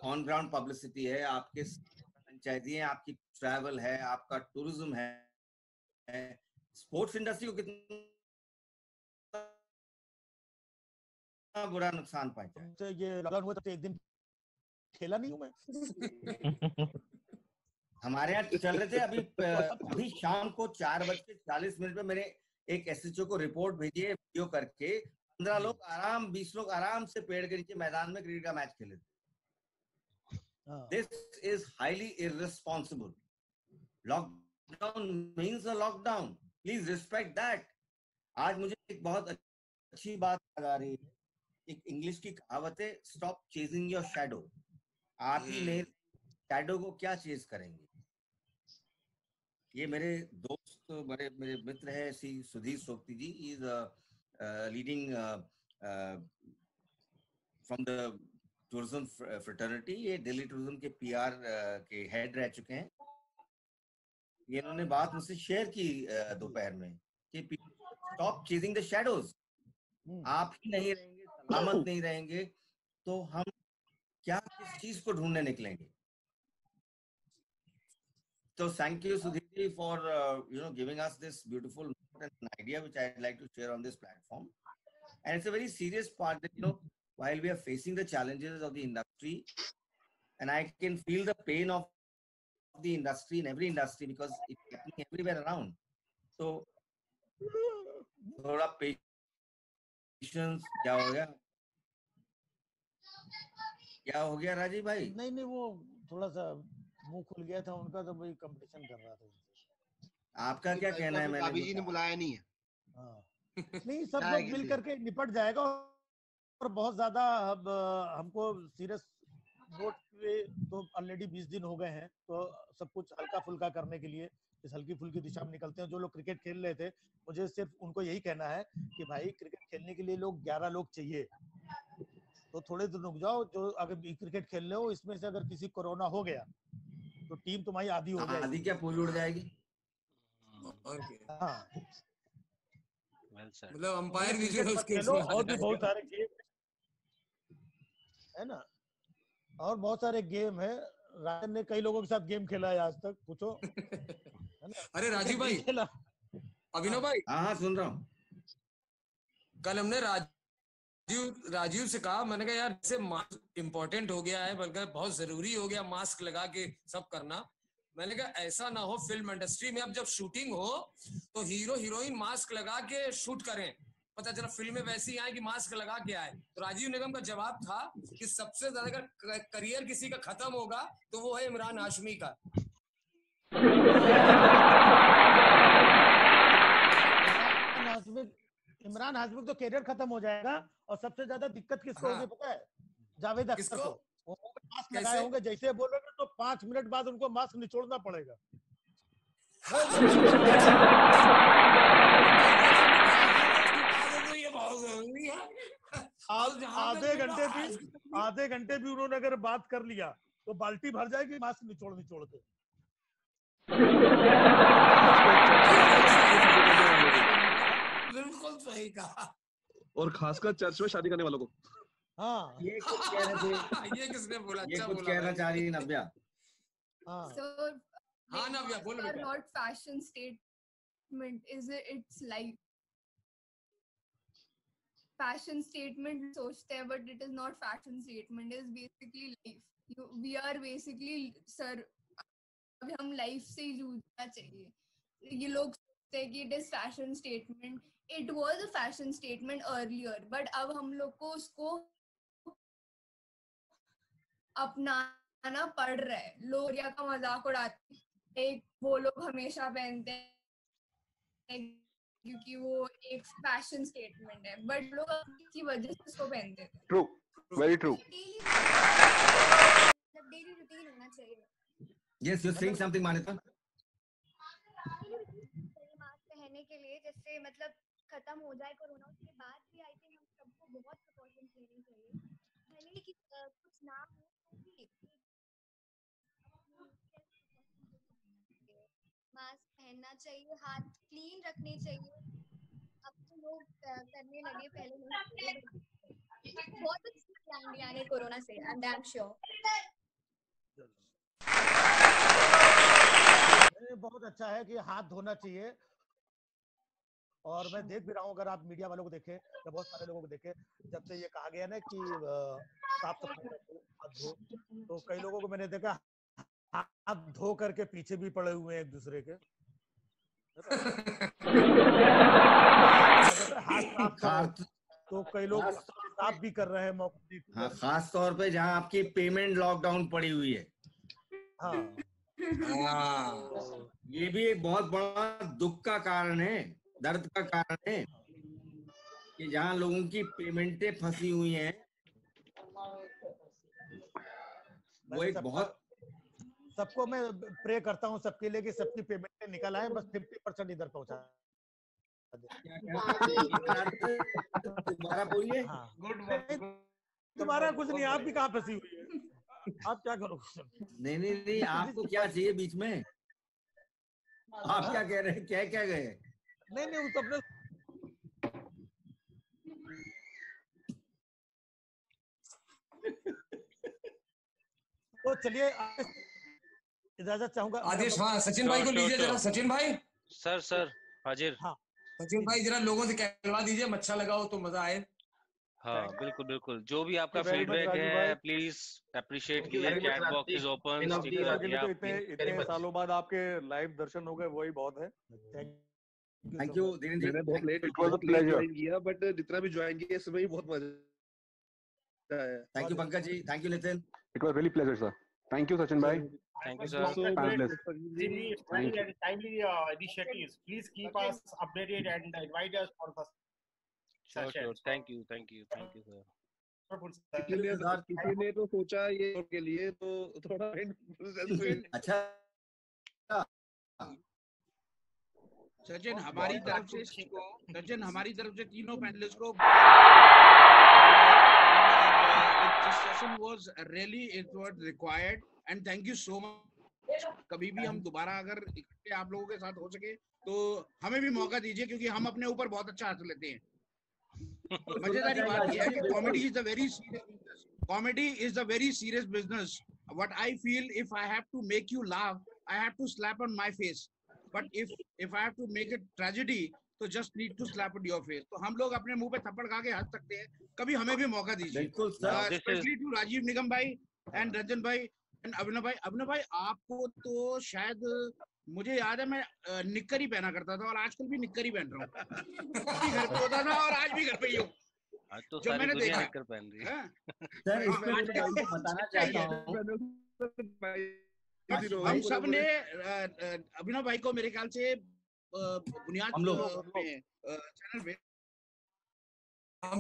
ऑन ग्राउंड पब्लिसिटी है, आपके पंचायती है, आपकी ट्रैवल है, आपका टूरिज्म है। स्पोर्ट्स इंडस्ट्री को कितना बुरा नुकसान पहुंचा है। तो ये लॉकडाउन हुआ तो एक दिन खेला नहीं हूं मैं। हमारे यहाँ चल रहे थे अभी शाम को 4:40 पे मेरे एक SHO को रिपोर्ट भेजिए वीडियो करके, 15 लोग आराम, 20 लोग आराम से पेड़ के नीचे मैदान में क्रिकेट का मैच खेले। This is highly irresponsible. Lockdown means a lockdown. Please respect that. आज मुझे एक बहुत अच्छी बात याद आ रही है, एक इंग्लिश की कहावत है, स्टॉप चेजिंग योर शैडो। आप ही नहीं, शैडो को क्या चेज करेंगे। ये मेरे दोस्त, मेरे मित्र है Shri Sudhir Sokti ji, is leading from the tourism fraternity. ये दिल्ली टूरिज्म के PR के हेड रह चुके हैं। ये इन्होंने बात मुझसे शेयर की दोपहर में कि स्टॉप चेजिंग द शैडोज। आप ही नहीं रहेंगे, सलामत नहीं रहेंगे, तो हम क्या किस चीज को ढूंढने निकलेंगे। So thank you, Sudhir, for giving us this beautiful note and an idea which I'd like to share on this platform. And it's a very serious part that while we are facing the challenges of the industry, and I can feel the pain of the industry in every industry because it's happening everywhere around. So, थोड़ा patience। क्या हो गया? क्या हो गया राजीव भाई? नहीं वो थोड़ा सा मुंह खुल गया था उनका, तो वही कंपटीशन कर रहा था उनसे। आपका क्या कहना है? मैंने भाभी जी ने बुलाया नहीं है। नहीं, सब लोग मिल करके निपट जाएगा। और बहुत ज्यादा अब हमको सीरियस नोट पे तो ऑलरेडी 20 दिन हो गए हैं, तो सब कुछ हल्का फुल्का करने के लिए इस हल्की फुल्की दिशा में निकलते हैं। जो लोग क्रिकेट खेल रहे थे, मुझे सिर्फ उनको यही कहना है कि भाई क्रिकेट खेलने के लिए लोग 11 लोग चाहिए, तो थोड़े दिन रुक जाओ। जो अगर क्रिकेट खेल रहे हो, इसमें से अगर किसी कोरोना हो गया तो टीम तुम्हारी आधी हो जाएगी। आधी क्या पूरी उड़ जाएगी। हाँ, मतलब अंपायर भी जो है उसके और भी बहुत सारे गेम है ना, और बहुत सारे गेम है। राजन ने कई लोगों के साथ गेम खेला है आज तक, पूछो है ना। अरे राजीव भाई, अभिनव भाई, हाँ सुन रहा हूँ। कल हमने राजीव से कहा, मैंने कहा यार इससे मास्क इम्पोर्टेंट हो गया है, बल्कि बहुत जरूरी हो गया मास्क लगा के सब करना। मैंने कहा ऐसा ना हो फिल्म इंडस्ट्री में अब जब शूटिंग हो तो हीरो हीरोइन मास्क लगा के शूट करें, पता चला फिल्में वैसी आए कि मास्क लगा के आए। तो राजीव निगम का जवाब था कि सबसे ज्यादा अगर करियर किसी का खत्म होगा तो वो है इमरान हाशमी का। इमरान हाशमी तो करियर खत्म हो जाएगा, और सबसे ज्यादा दिक्कत किसको होगी पता है? जावेद अख्तर को। वो मास्क लगाए होंगे, जैसे बोलोगे तो 5 मिनट बाद उनको मास्क निचोड़ना पड़ेगा। आधे घंटे भी उन्होंने अगर बात कर लिया तो बाल्टी भर जाएगी मास्क निचोड़ के। बिल्कुल सही कहा। और खासकर चर्च में शादी करने वालों को। हाँ, ये कुछ कह रहे थे। ये किसने बोला? ये कुछ कहना चाह रही है नव्या। हाँ नव्या बोलो बेटा। Not fashion statement, is it? It's life. Fashion statement सोचते हैं, but it is not fashion statement. It is basically life. We are basically अब हम लाइफ से ही जूझना चाहिए। ये लोग सोचते हैं कि it is fashion statement. It was a fashion statement earlier, but अब हम लोग को उसको अपनाना पड़ रहा है। लोग या का मजाक उड़ाते हैं, वो लोग हमेशा पहनते हैं क्योंकि वो एक फैशन स्टेटमेंट है, बट लोग किसी वजह से उसको पहनते हैं। True, very true. Daily routine होना चाहिए। Yes, you're saying something, Manita. Mask पहनने के लिए, जैसे मतलब खत्म हो जाए कोरोना, उसके बाद भी आई थिंक हम सबको बहुत प्रिकॉशंस लेनी चाहिए। भले ही कुछ ना हो मास्क पहनना चाहिए, हाथ क्लीन रखने चाहिए। अब तो लोग करने लगे, पहले नहीं। बहुत अच्छी आएंगे आने कोरोना से, आई एम डैम श्योर। बहुत अच्छा है कि हाथ धोना चाहिए। और मैं देख भी रहा हूँ, अगर आप मीडिया वालों को देखें या बहुत सारे लोगों को देखें, जब से ये कहा गया ना कि साफ सफाई रखो, हाथ धो, तो कई लोगों को मैंने देखा हाथ धो करके पीछे भी पड़े हुए हैं एक दूसरे के। करो तो कई लोग स्टाफ भी कर रहे हैं मौका देख के। हाँ, खास तौर पे जहाँ आपकी पेमेंट लॉकडाउन पड़ी हुई है। हाँ ये भी एक बहुत बड़ा दुख का कारण है, दर्द का कारण है कि जहाँ लोगों की पेमेंटें फंसी हुई हैं, वो एक बहुत सबको मैं प्रे करता हूँ सबके लिए कि सबकी पेमेंट निकल आए, बस 50% इधर पहुंचा दोबारा बोलिए। तुम्हारा कुछ नहीं, आप भी कहाँ फंसी हुई है, आप क्या करोगे? नहीं नहीं नहीं, आपको क्या चाहिए बीच में? आप क्या कह रहे हैं, क्या गए? नहीं नहीं, वो अपने तो चलिए इजाजत चाहूंगा। आदेश, हाँ सचिन भाई को लीजिए जरा। सचिन भाई। सर हाजिर। हाँ सचिन भाई जरा लोगों से कहलवा दीजिए, अच्छा लगा हो तो मजा आए। हाँ बिल्कुल, जो भी आपका फीडबैक है प्लीज अप्रिशिएट कीजिए। Chat box is open. इतने सालों बाद आपके लाइव दर्शन हो गए, वही बहुत है। थैंक यू धीरेन्द्र जी। मैंने बहुत लेट ज्वाइन किया, बट जितना भी ज्वाइन किया इसमें ही बहुत मजा आया। Thank you Pankaj ji, thank you Nitin. It was really pleasure, sir. Thank you, Sachin bhai. Thank you, sir. Fabulous. Timely initiatives. Please keep us updated and invite us for the Sure. Thank you, sir. किसी ने तो सोचा ये के लिए तो थोड़ा अच्छा सचिन हमारी तरफ से तीनों पैनलिस्ट को this session was really it was required and thank you so much। कभी भी हम दोबारा अगर इकट्ठे आप लोगों के साथ हो सके तो हमें भी मौका दीजिए, क्योंकि हम अपने ऊपर बहुत अच्छा हाथ लेते हैं। मजेदारी बात यह है कि comedy is a very serious business। What I feel, if I have to make you laugh, I have to slap on my face, but if I have to make it tragedy, तो just need to slap on your face। तो हम लोग अपने मुंह पे थप्पड़ खा के हंस सकते हैं, कभी हमें भी मौका दीजिए। Especially to राजीव निगम भाई and रंजन भाई and अभिनव भाई। अभिनव भाई आपको तो शायद मुझे याद है, मैं निक्कर ही पहना करता था और आजकल भी निक्कर ही पहन रहा हूँ। अभी घर पे होता था और आज भी घर पे ही हूँ। तो जो मैंने देखा निक्कर पहन रही है। सर इसमें मैं बताना चाहता हूँ, हम सब ने अभिनव भाई को मेरे ख्याल से बुनियाद चैनल पे हम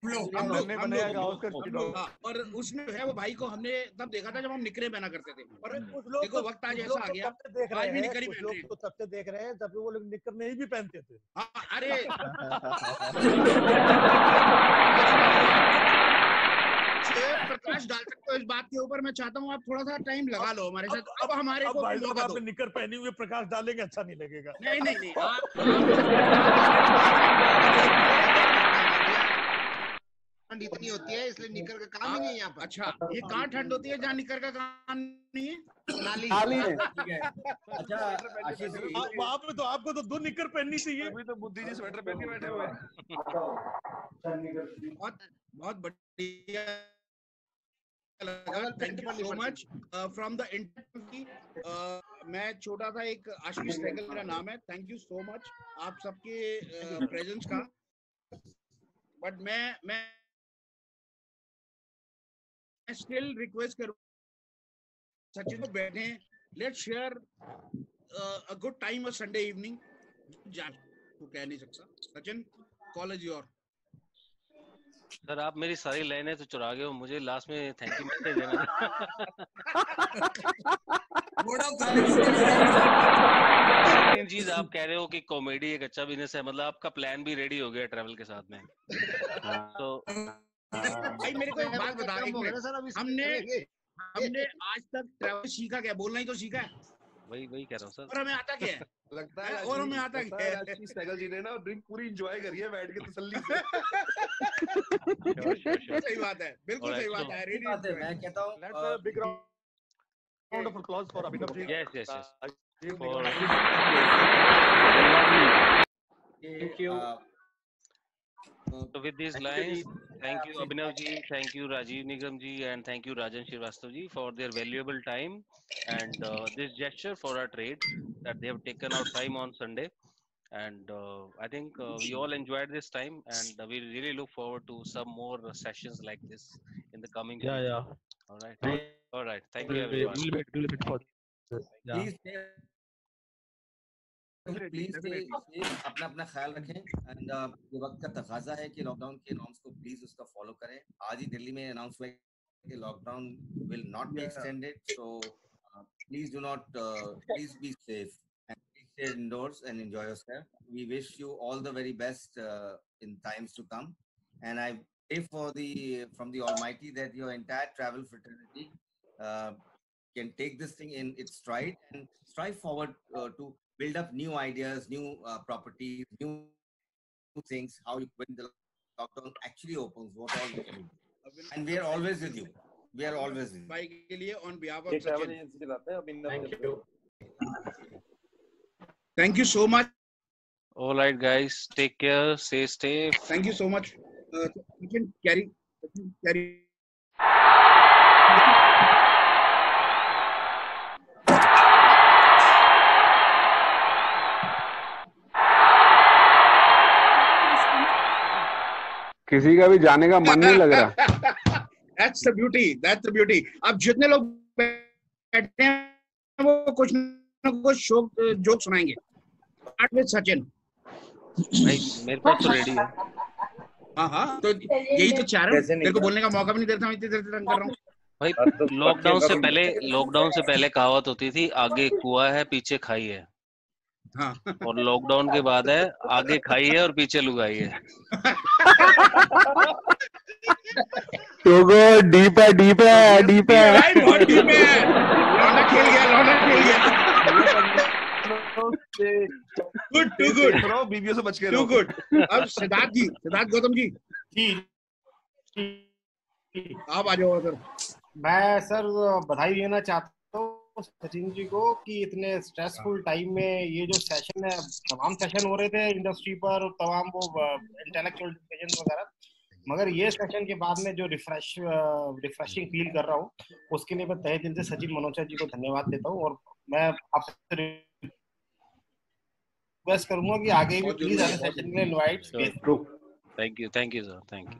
लोग और उसमें है वो भाई को हमने तब देखा था जब हम निकरे पहना करते थे, और देखो वक्त आज ऐसा आ गया आज भी निकरी पहन रहे हैं। तो तब से देख रहे हैं जब वो लोग निकर नहीं भी पहनते थे। अरे प्रकाश डाल सकते हो इस बात के ऊपर। मैं चाहता हूँ आप थोड़ा सा टाइम लगा लो हमारे साथ। अब हमारे को भाई साहब आपने निकर पहनी हुई प्रकाश डालेंगे, अच्छा नहीं लगेगा। नहीं ठंड इतनी होती है इसलिए निकर का काम ही नहीं है यहाँ पर। अच्छा, ये कहाँ ठंड होती है जहाँ निकर का काम नहीं है? नाली है। अच्छा आशीष जी, वहाँ पे तो आपको तो 2 निकर पहननी चाहिए। अभी तो बुद्धि जी स्वेटर पहन के बैठे हुए हैं। बहुत बढ़िया लगा। Thank you so much from the interview. मैं छोटा था, एक आशीष सहगल मेरा नाम है। थैंक यू सो मच आप सबके प्रेजेंस का। बट मैं स्टिल रिक्वेस्ट करूँ सचिन को बैठे, let's share a good time of Sunday evening. तो कह नहीं सकता Sachin, call is your. Sir आप मेरी सारी लाइनें तो चुरा गए हो, मुझे लास्ट में थैंक यू मैसेज देना चीज आप कह रहे हो कि कॉमेडी एक अच्छा बिजनेस है, मतलब आपका प्लान भी रेडी हो गया ट्रैवल के साथ में। तो भाई मेरे को एक बात बता, हमने आज तक ट्रैवल सीखा क्या? बोलना ही तो सीखा है। वही कह रहा हूँ सर। और हमें आता क्या है? लगता है और हमें आता क्या है? आशीष सहगल जी ने ना ड्रिंक पूरी एंजॉय करी है बैठ के तसल्ली से। सही बात है, बिल्कुल सही बात है। मैं कहता हूँ let's a big round of applause for Abhinav ji. Yes thank you. So with these lines, thank you Abhinav ji, thank you Rajiv Nigam ji, and thank you Rajan Srivastava ji for their valuable time and this gesture for our trade that they have taken out time on Sunday. And I think we all enjoyed this time, and we really look forward to some more sessions like this in the coming Yeah, future. yeah. All right. All right. Thank you, everyone. We'll wait for this. Yeah. Please please stay safe, अपना अपना ख्याल रखें and ये वक्त का तकाजा है कि लॉकडाउन के नॉर्म्स को प्लीज उसका फॉलो करें। आज ही दिल्ली में अनाउंस हुआ कि lockdown will not be extended, so please do not please be safe and please stay indoors and enjoy yourself. We wish you all the very best in times to come, and I pray from the Almighty that your entire travel fraternity can take this thing in its stride and strive forward to build up new ideas, new properties, new things. How you, when the lockdown actually opens, what all we can do. And we are always with you. We are always with you. भाई के लिए on behalf of Sachin. Thank you. Thank you so much. All right, guys. Take care. Stay safe. Thank you so much. Sachin, carry. किसी का भी जाने का मन नहीं लग रहा। That's the beauty. That's the beauty. अब जितने लोग बैठे हैं वो कुछ ना कुछ जोक सुनाएंगे। Start with Sachin. भाई मेरे पास तो रेडी है। हाँ, तो यही तो चाह रहा हूँ। तेरे को बोलने का मौका भी नहीं देता, मैं इतनी देर से रंग कर रहा हूँ। भाई लॉकडाउन से पहले कहावत होती थी, आगे कुआं है पीछे खाई है। हाँ। और लॉकडाउन के बाद है, आगे खाई है और पीछे लुगाई है। तो गो डीप है भाई बहुत डीप है। लौंडा खेल गया। Good, too good. बीवियों से बच के टू गुड। अब सिद्धार्थ गौतम जी आप आ जाओ सर। मैं सर बधाई देना चाहता हूँ सचिन जी को कि इतने स्ट्रेसफुल टाइम में ये जो सेशन है, तमाम सेशन हो रहे थे इंडस्ट्री पर, तमाम वो इंटेलेक्चुअल डिस्कशन वगैरह, मगर ये सेशन के बाद में जो रिफ्रेशिंग फील कर रहा हूँ, उसके लिए मैं तहे दिल से सचिन मनोचा जी को धन्यवाद देता हूँ। और मैं आपसे रिक्वेस्ट करूंगा कि आगे भी प्लीज ऐसे सेशन के लिए invite. Thank you sir, thank you.